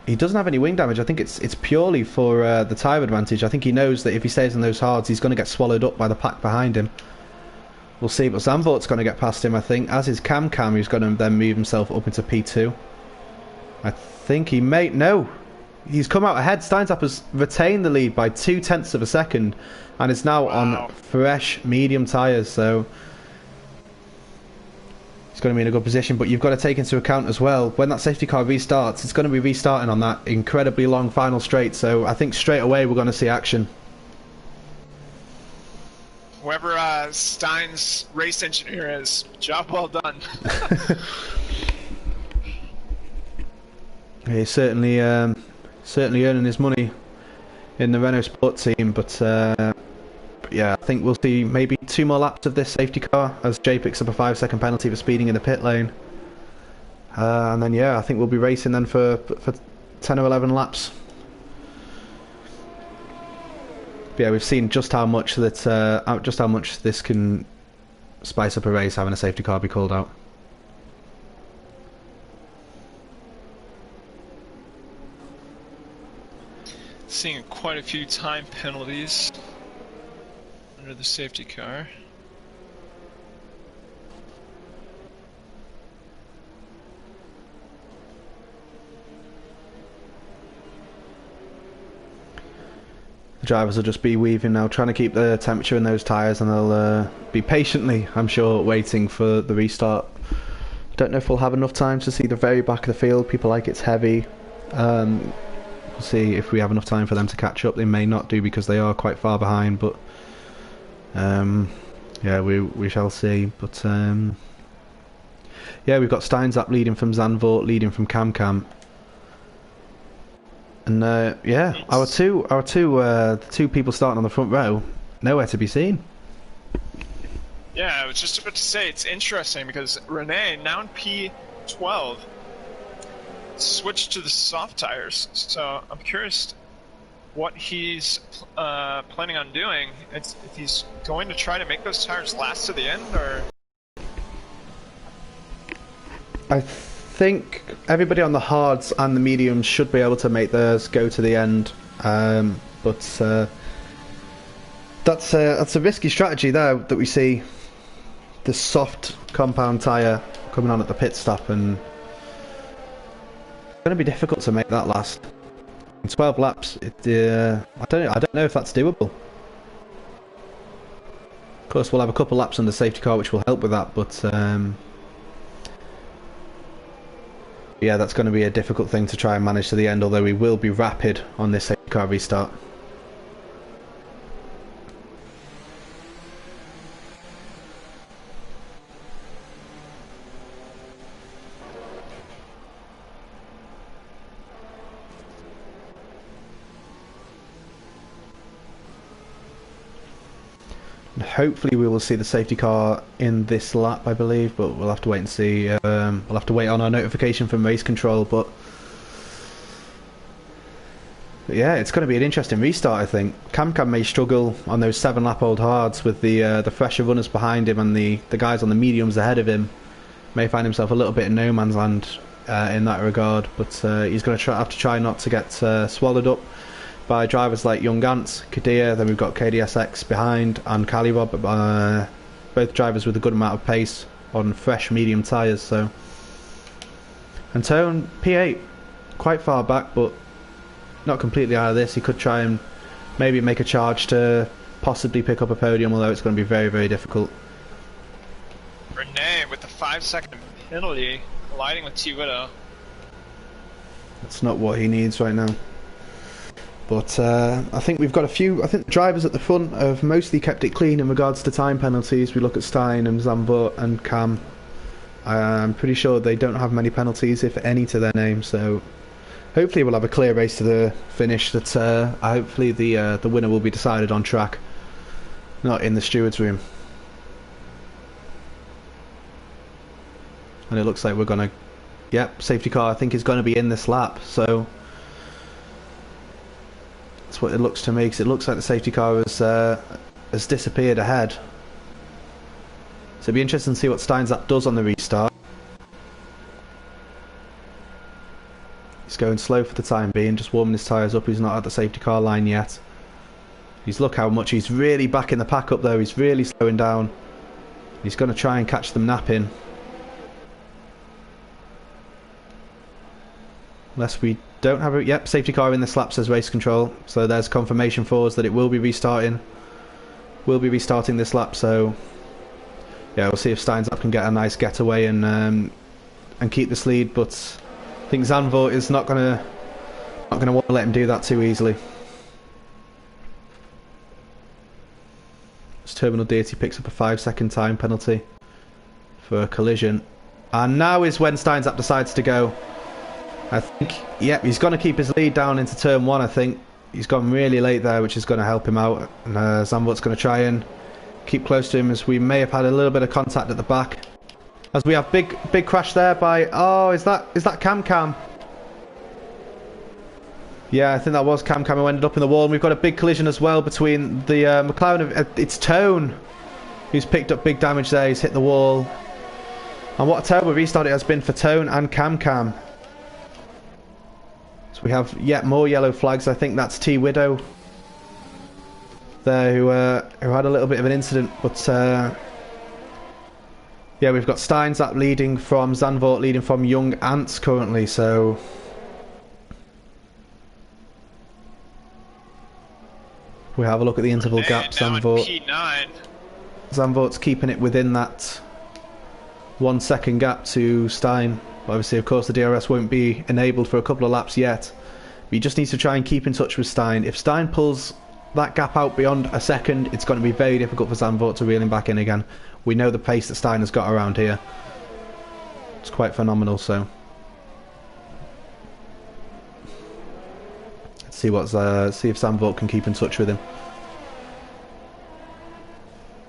He doesn't have any wing damage. I think it's purely for the tyre advantage. I think he knows that if he stays on those hards, he's going to get swallowed up by the pack behind him. We'll see, but Zandvoort's going to get past him, I think, as is Cam Cam, who's going to then move himself up into P2. I think he may... No! He's come out ahead. Steinzap has retained the lead by 0.2 of a second and is now on fresh medium tyres, so he's going to be in a good position. But you've got to take into account as well, when that safety car restarts, it's going to be restarting on that incredibly long final straight, so I think straight away we're going to see action. Whoever Stein's race engineer is, job well done. He's certainly earning his money in the Renault Sport team, but yeah, I think we'll see maybe 2 more laps of this safety car as Jay picks up a 5-second penalty for speeding in the pit lane, and then yeah, I think we'll be racing then for 10 or 11 laps. But yeah, we've seen just how much this can spice up a race, having a safety car be called out. Seeing quite a few time penalties under the safety car. The drivers will just be weaving now, trying to keep the temperature in those tyres, and they'll be patiently, I'm sure, waiting for the restart. Don't know if we'll have enough time to see the very back of the field. People like it's heavy. We'll see if we have enough time for them to catch up. They may not do because they are quite far behind, but yeah, we shall see. But yeah, we've got Steinzap leading from Zandvoort, leading from Cam Cam, and yeah, the two people starting on the front row, nowhere to be seen. Yeah, I was just about to say, it's interesting because Rene, now in P12, switched to the soft tires, so I'm curious what he's planning on doing. If he's going to try to make those tires last to the end, or... I think everybody on the hards and the mediums should be able to make theirs go to the end, but that's a risky strategy there that we see. The soft compound tyre coming on at the pit stop, and it's going to be difficult to make that last. In 12 laps, I don't know if that's doable. Of course, we'll have a couple laps on the safety car, which will help with that, but yeah, that's going to be a difficult thing to try and manage to the end, although we will be rapid on this safety car restart. And hopefully we will see the safety car in this lap, I believe, but we'll have to wait and see. We'll have to wait on our notification from race control, but yeah, it's going to be an interesting restart, I think. Cam may struggle on those 7-lap-old hards with the fresher runners behind him, and the guys on the mediums ahead of him may find himself a little bit in no man's land in that regard, but he's going to have to try not to get swallowed up by drivers like Young Ants, Kadir, then we've got KDSX behind, and Calirob, both drivers with a good amount of pace on fresh medium tyres. So, and Tone P8 quite far back, but not completely out of this. He could try and maybe make a charge to possibly pick up a podium, although it's going to be very, very difficult. Renee with the 5-second penalty, colliding with T Widow. That's not what he needs right now. But I think we've got a few. I think the drivers at the front have mostly kept it clean in regards to time penalties. We look at Stein and Zandvoort and Cam. I'm pretty sure they don't have many penalties, if any, to their name. So hopefully we'll have a clear race to the finish. That hopefully the winner will be decided on track, not in the stewards' room. And it looks like we're gonna. Yep, safety car I think is going to be in this lap. So that's what it looks to me, because it looks like the safety car has disappeared ahead. So it'll be interesting to see what Steinzap does on the restart. He's going slow for the time being, just warming his tyres up. He's not at the safety car line yet. Look how much he's really back in the pack up though. He's really slowing down. He's going to try and catch them napping. Unless we don't have it. Yep, safety car in this lap, says race control. So there's confirmation for us that it will be restarting. We'll be restarting this lap. So yeah, we'll see if Steinzap can get a nice getaway and keep this lead. But I think Zandvoort is not gonna want to let him do that too easily. As Terminal Deity picks up a 5-second time penalty for a collision, and now is when Steinzap decides to go. I think, yep, he's going to keep his lead down into turn 1, I think. He's gone really late there, which is going to help him out. And Zandvoort's going to try and keep close to him, as we may have had a little bit of contact at the back. As we have big crash there by, oh, is that Cam? Yeah, I think that was Cam who ended up in the wall. And we've got a big collision as well between the McLaren. It's Tone who's picked up big damage there. He's hit the wall. And what a terrible restart it has been for Tone and Cam. We have yet more yellow flags. I think that's T Widow there who had a little bit of an incident, but yeah, we've got Steinzap leading from Zandvoort, leading from Young Ants currently. So we have a look at the interval gap. Zandvoort's keeping it within that 1 second gap to Stein. Obviously, of course, the DRS won't be enabled for a couple of laps yet. But he just needs to try and keep in touch with Stein. If Stein pulls that gap out beyond a second, it's going to be very difficult for Zandvoort to reel him back in again. We know the pace that Stein has got around here. It's quite phenomenal, so let's see if Zandvoort can keep in touch with him.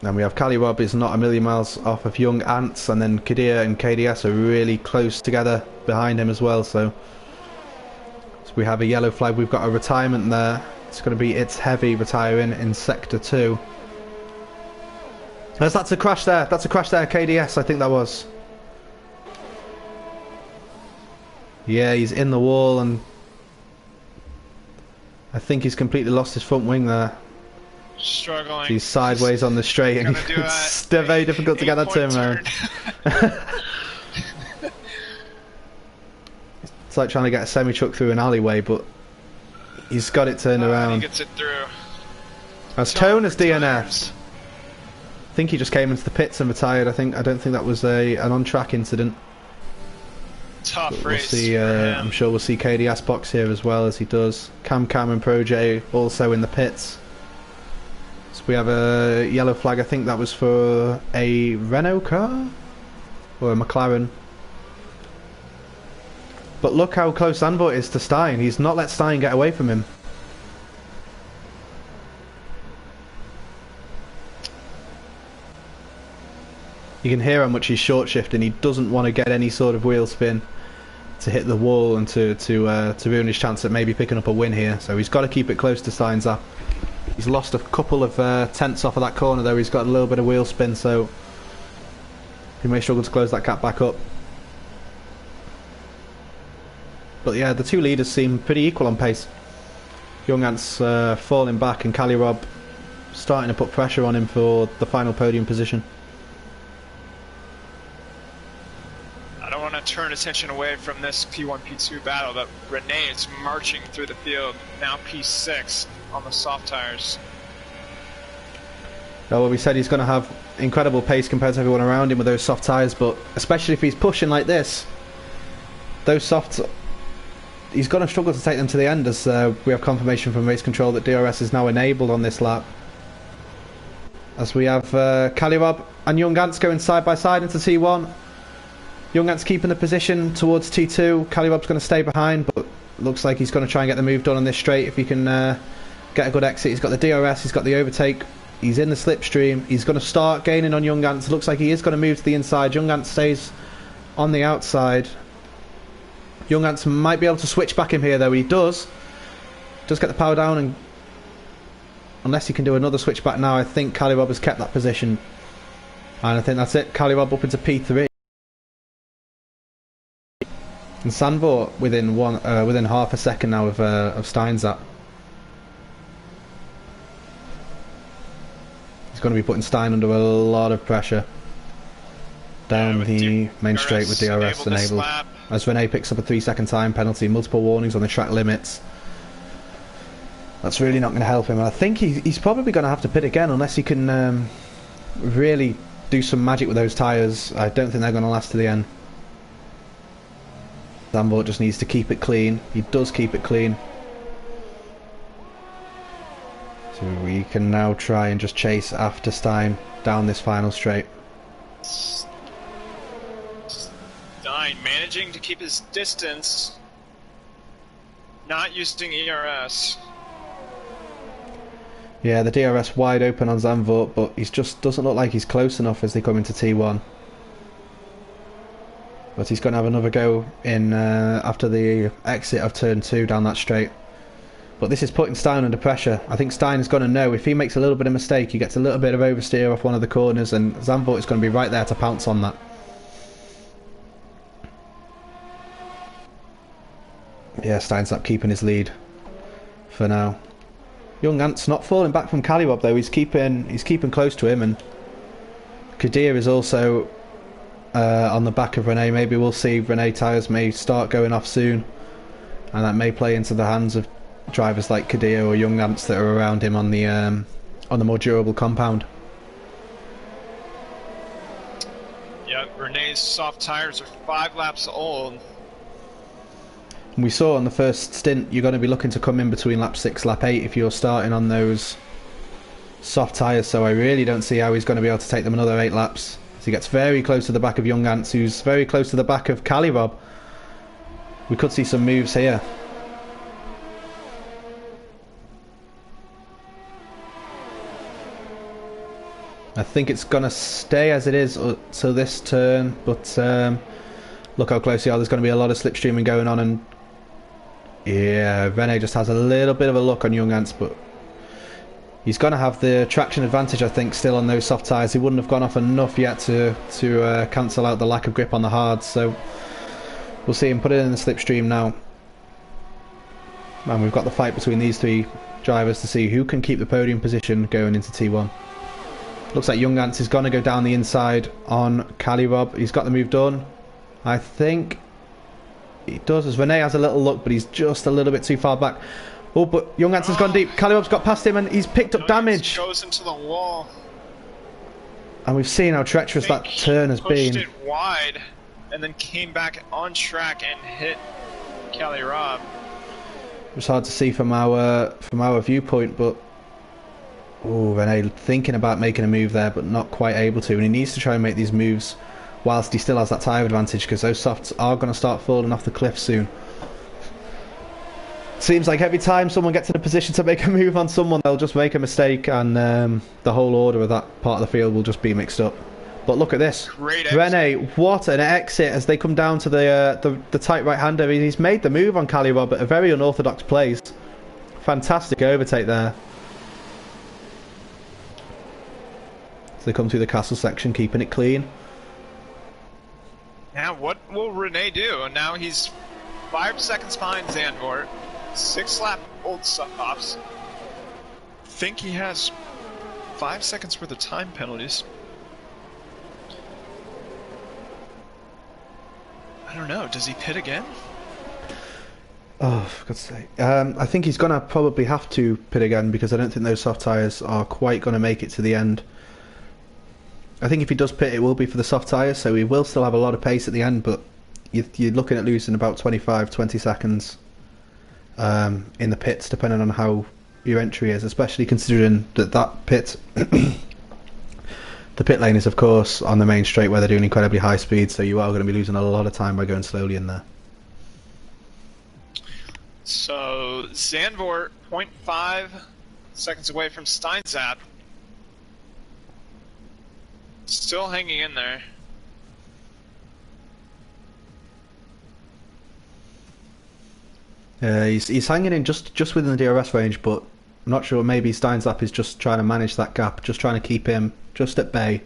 And we have Calirob is not a million miles off of Young Ants, and then Kadir and KDS are really close together behind him as well. So we have a yellow flag. We've got a retirement there. It's going to be It's Heavy retiring in Sector 2. That's a crash there. That's a crash there, KDS, I think that was. Yeah, he's in the wall, and I think he's completely lost his front wing there. Struggling. He's sideways on the straight, and it's very difficult to get that turn around. It's like trying to get a semi-truck through an alleyway, but he's got it turned around. He gets it through. As Tone has DNF'd. I think he just came into the pits and retired. I don't think that was an on-track incident. Tough we'll race. See, I'm sure we'll see KDS box here as well, as he does. Cam and Pro J also in the pits. So we have a yellow flag. I think that was for a Renault car or a McLaren. But look how close Zandvoort is to Stein. He's not let Stein get away from him. You can hear how much he's short shifting. He doesn't want to get any sort of wheel spin to hit the wall and to ruin his chance at maybe picking up a win here. So he's got to keep it close to Steins up. He's lost a couple of tenths off of that corner though. He's got a little bit of wheel spin, so he may struggle to close that gap back up. But yeah, the two leaders seem pretty equal on pace. Young Ant's falling back, and Calirob starting to put pressure on him for the final podium position. I don't want to turn attention away from this P1, P2 battle, but Renee is marching through the field, now P6 on the soft tires. Well, we said he's going to have incredible pace compared to everyone around him with those soft tyres, but especially if he's pushing like this, those softs, he's going to struggle to take them to the end, as we have confirmation from race control that DRS is now enabled on this lap. As we have Calirob and Young Ants going side by side into T1. Young Ants keeping the position towards T2. Calirob's going to stay behind, but looks like he's going to try and get the move done on this straight if he can get a good exit. He's got the DRS, he's got the overtake, he's in the slipstream, he's going to start gaining on Young Ants. Looks like he is going to move to the inside. Young Ants stays on the outside. Young Ants might be able to switch back him here though. He does get the power down, and unless he can do another switch back now, I think Calirob has kept that position, and I think that's it. Calirob up into P3. And Sandvort within half a second now of Steinzat. He's going to be putting Stein under a lot of pressure. Down the main straight with DRS enabled. As Renee picks up a 3-second time penalty, multiple warnings on the track limits. That's really not going to help him. And I think he's probably going to have to pit again unless he can really do some magic with those tyres. I don't think they're going to last to the end. Zandvoort just needs to keep it clean. He does keep it clean. So we can now try and just chase after Stein down this final straight. Stein managing to keep his distance, not using ERS. Yeah, the DRS wide open on Zandvoort, but he just doesn't look like he's close enough as they come into T1. But he's going to have another go in after the exit of turn 2 down that straight. But this is putting Stein under pressure. I think Stein is going to know if he makes a little bit of mistake, he gets a little bit of oversteer off one of the corners, and Zandvoort is going to be right there to pounce on that. Yeah, Stein's up keeping his lead for now. Young Ant's not falling back from Calirob though. He's keeping close to him, and Kadir is also on the back of Renee. Maybe we'll see Renee tyres may start going off soon, and that may play into the hands of drivers like Kadir or Young Ants that are around him on the more durable compound. Yeah, Renee's soft tyres are 5 laps old. We saw on the first stint you're going to be looking to come in between lap 6 lap 8 if you're starting on those soft tyres, so I really don't see how he's going to be able to take them another 8 laps. So he gets very close to the back of Young Ants, who's very close to the back of Calirob. We could see some moves here. I think it's going to stay as it is till this turn, but look how close they are. There's going to be a lot of slipstreaming going on, and yeah, Rene just has a little bit of a look on Young Ants, but he's going to have the traction advantage, I think, still on those soft tyres. He wouldn't have gone off enough yet to cancel out the lack of grip on the hards, so we'll see him put it in the slipstream now. And we've got the fight between these three drivers to see who can keep the podium position going into T1. Looks like Young Ants is going to go down the inside on Calirob. He's got the move done. I think he does, as Rene has a little look, but he's just a little bit too far back. Oh, but Young Ants has gone deep. Calirob's got past him and he's picked up damage. Goes into the wall. And we've seen how treacherous that turn has been. Pushed it wide and then came back on track and hit Calirob. It was hard to see from our viewpoint, but oh, Rene thinking about making a move there, but not quite able to. And he needs to try and make these moves whilst he still has that tyre advantage, because those softs are going to start falling off the cliff soon. Seems like every time someone gets in a position to make a move on someone, they'll just make a mistake, and the whole order of that part of the field will just be mixed up. But look at this. Great exit. Rene, what an exit as they come down to the tight right-hander. He's made the move on Cali Rob, but a very unorthodox place. Fantastic overtake there. So they come through the castle section, keeping it clean. Now, what will Rene do? Now he's 5 seconds behind Zandvoort. 6 lap old softs. Think he has 5 seconds worth of time penalties. I don't know. Does he pit again? Oh, for God's sake. I think he's going to probably have to pit again because I don't think those soft tyres are quite going to make it to the end. I think if he does pit, it will be for the soft tyres, so he will still have a lot of pace at the end, but you're looking at losing about 20 seconds in the pits, depending on how your entry is, especially considering that pit... The pit lane is, of course, on the main straight where they're doing incredibly high speed, so you are going to be losing a lot of time by going slowly in there. So, Zandvoort, 0.5 seconds away from Steinzap. Still hanging in there. He's hanging in just within the DRS range, but I'm not sure, maybe Steinzap is just trying to manage that gap, just trying to keep him just at bay.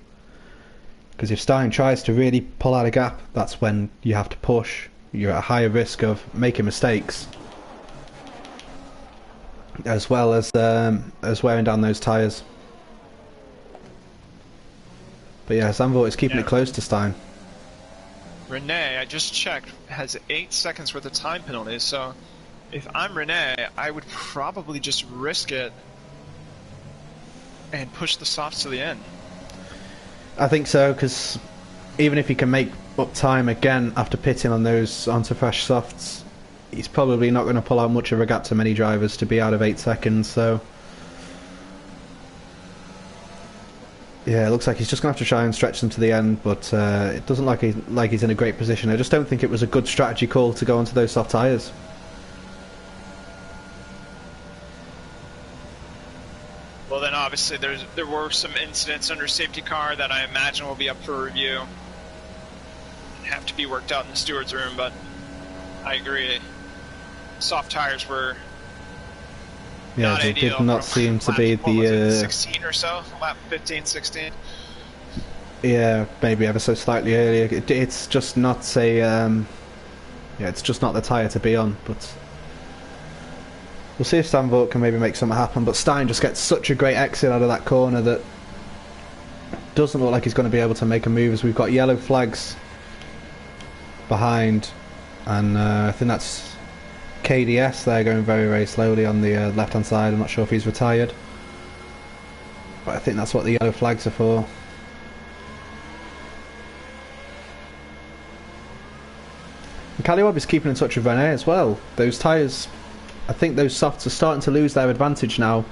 Because if Stein tries to really pull out a gap, that's when you have to push. You're at a higher risk of making mistakes, as well as wearing down those tyres. But yeah, Zandvoort is keeping it close to Stein. Rene, I just checked, has 8 seconds worth of time penalties, so if I'm Rene, I would probably just risk it and push the softs to the end. I think so, because even if he can make up time again after pitting on those onto fresh softs, he's probably not going to pull out much of a gap to many drivers to be out of 8 seconds, so... Yeah, it looks like he's just going to have to try and stretch them to the end, but it doesn't look like he's in a great position. I just don't think it was a good strategy call to go onto those soft tyres. Well, then obviously there were some incidents under safety car that I imagine will be up for review. Have to be worked out in the steward's room, but I agree. Soft tires were not they ideal. did not seem to be the 16 or so, lap 15, 16. Yeah, maybe ever so slightly earlier. It's just not it's just not the tyre to be on. But we'll see if Zandvoort can maybe make something happen. But Stein just gets such a great exit out of that corner that doesn't look like he's going to be able to make a move, as we've got yellow flags behind, and I think that's KDS there going very, very slowly on the left hand side. I'm not sure if he's retired, but I think that's what the yellow flags are for. Caliwab is keeping in touch with Rene as well. Those tyres, I think those softs are starting to lose their advantage now.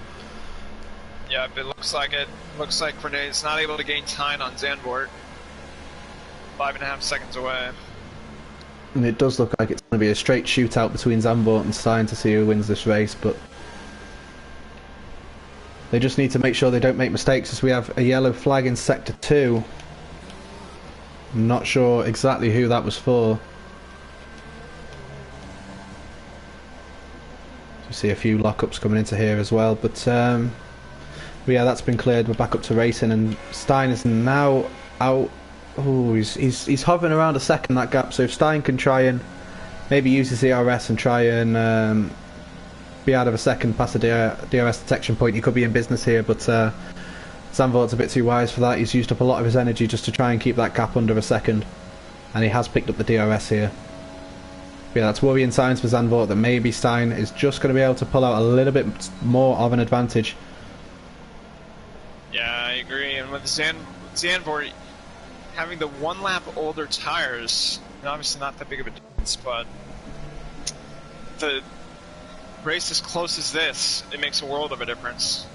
Yeah, it looks like it. Looks like Rene's not able to gain time on Zandvoort. 5.5 seconds away. And it does look like it's going to be a straight shootout between Zandvoort and Stein to see who wins this race, but they just need to make sure they don't make mistakes, as we have a yellow flag in Sector 2. I'm not sure exactly who that was for. You see a few lockups coming into here as well, but yeah, that's been cleared. We're back up to racing, and Stein is now out. Oh, he's hovering around a second, that gap, so if Stein can try and maybe use his DRS and try and be out of a second past the DRS detection point, he could be in business here, but Zandvoort's a bit too wise for that. He's used up a lot of his energy just to try and keep that gap under a second, and he has picked up the DRS here. But yeah, that's worrying signs for Zandvoort that maybe Stein is just going to be able to pull out a little bit more of an advantage. Yeah, I agree, and with Zandvoort having the 1 lap older tires, obviously not that big of a difference, but the race as close as this, it makes a world of a difference.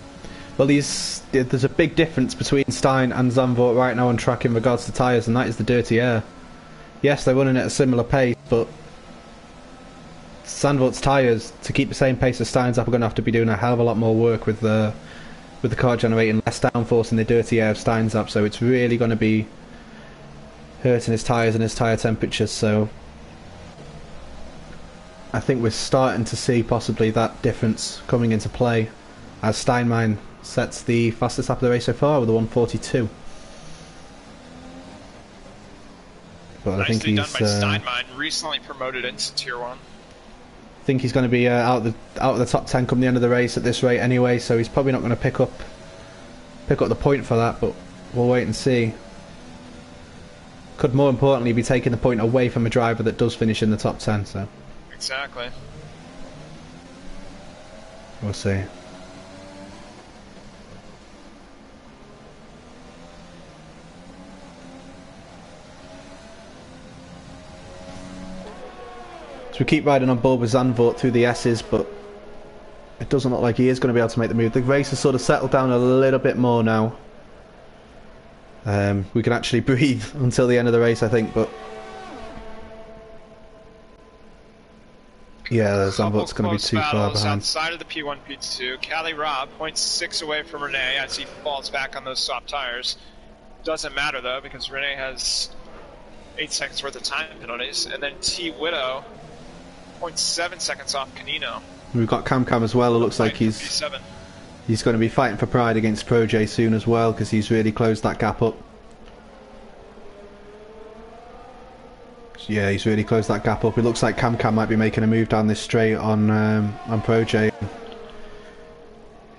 Well, there's a big difference between Stein and Zandvoort right now on track in regards to tyres, and that is the dirty air. Yes, they're running at a similar pace, but Zandvoort's tyres, to keep the same pace as Stein's up, are going to have to be doing a hell of a lot more work with the car generating less downforce in the dirty air of Stein's up, so it's really going to be hurting his tyres and his tyre temperatures, so I think we're starting to see possibly that difference coming into play as Steinmine sets the fastest lap of the race so far with a 1:42. But I think Nicely done he's by Steinmine, recently promoted into Tier 1. I think he's going to be out of the top 10 come the end of the race at this rate anyway, so he's probably not going to pick up the point for that, but we'll wait and see. Could more importantly be taking the point away from a driver that does finish in the top 10, so Exactly. we'll see. So we keep riding on board with Zandvoort through the S's, but it doesn't look like he is going to be able to make the move. The race has sort of settled down a little bit more now. We can actually breathe until the end of the race, I think, but yeah, Zandvoort's going to be too far behind. Outside of the P1, P2, Cali Rob 0.6 away from Renee as he falls back on those soft tires. Doesn't matter though, because Renee has 8 seconds worth of time penalties, and then T Widow 0.7 seconds off Canino. We've got Cam as well. It looks like he's going to be fighting for pride against Pro J soon as well, because he's really closed that gap up. Yeah, he's really closed that gap up. It looks like Cam might be making a move down this straight on Pro J.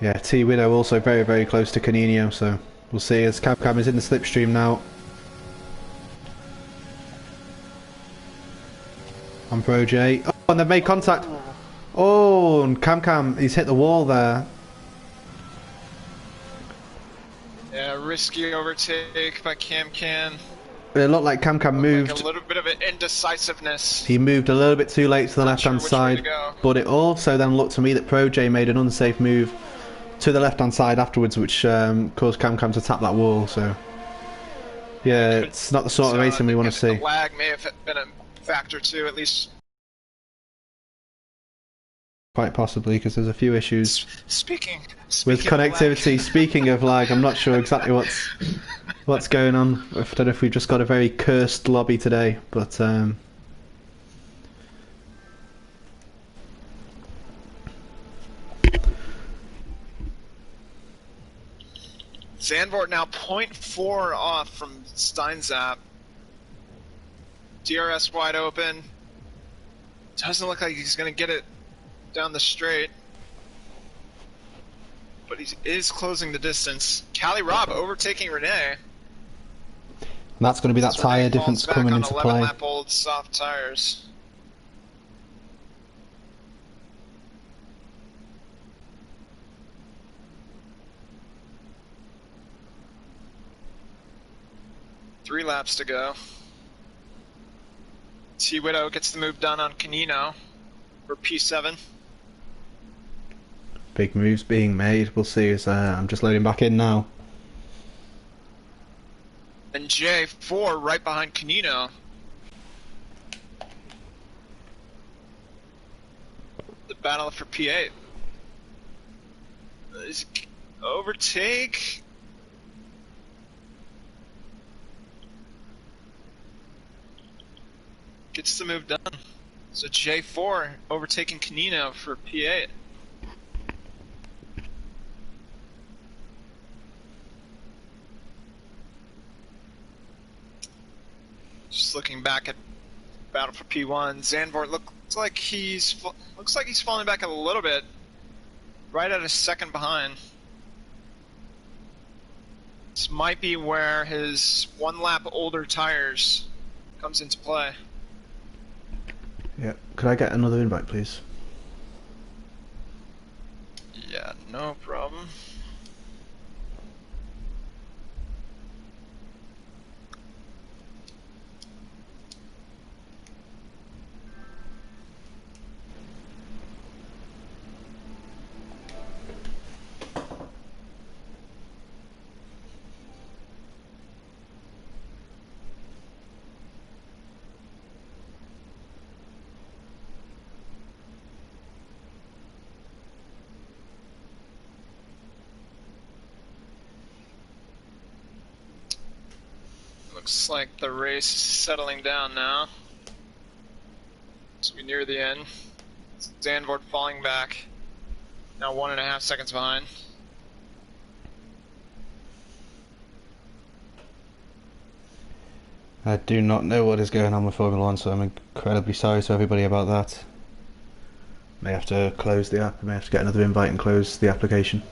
Yeah, T Widow also very, very close to Canino, so we'll see as Cam is in the slipstream now. On Pro J. Oh, and they've made contact. Oh, and Cam, he's hit the wall there. Yeah, risky overtake by Cam. It looked like Cam moved. Like a little bit of an indecisiveness. He moved a little bit too late to the left-hand side, but it also then looked to me that Pro J made an unsafe move to the left-hand side afterwards, which caused Cam to tap that wall. So, yeah, it's not the sort of racing we want to see. The lag may have been a factor too, at least. Quite possibly, because there's a few issues speaking with connectivity. Speaking of lag, I'm not sure exactly what's going on. I don't know if we've just got a very cursed lobby today, but Zandvoort now 0.4 off from Steinzap. DRS wide open. Doesn't look like he's going to get it down the straight, but he is closing the distance. Cali Rob overtaking Renee. And that's going to be that tyre difference coming into play. 11-lap old soft tires. Three laps to go. T Widow gets the move done on Canino for P7. Big moves being made. We'll see as I'm just loading back in now. And J4 right behind Canino. The battle for P8. Overtake. Gets the move done. So J4 overtaking Canino for P8. Just looking back at battle for P1, Zandvoort looks like he's falling back a little bit, right at a second behind. This might be where his 1 lap older tires comes into play. Yeah, could I get another invite, please? Yeah, no problem. Looks like the race is settling down now. As we near the end. Zandvoort falling back. Now 1.5 seconds behind. I do not know what is going on with Formula 1, so I'm incredibly sorry to everybody about that. May have to close the app, may have to get another invite and close the application.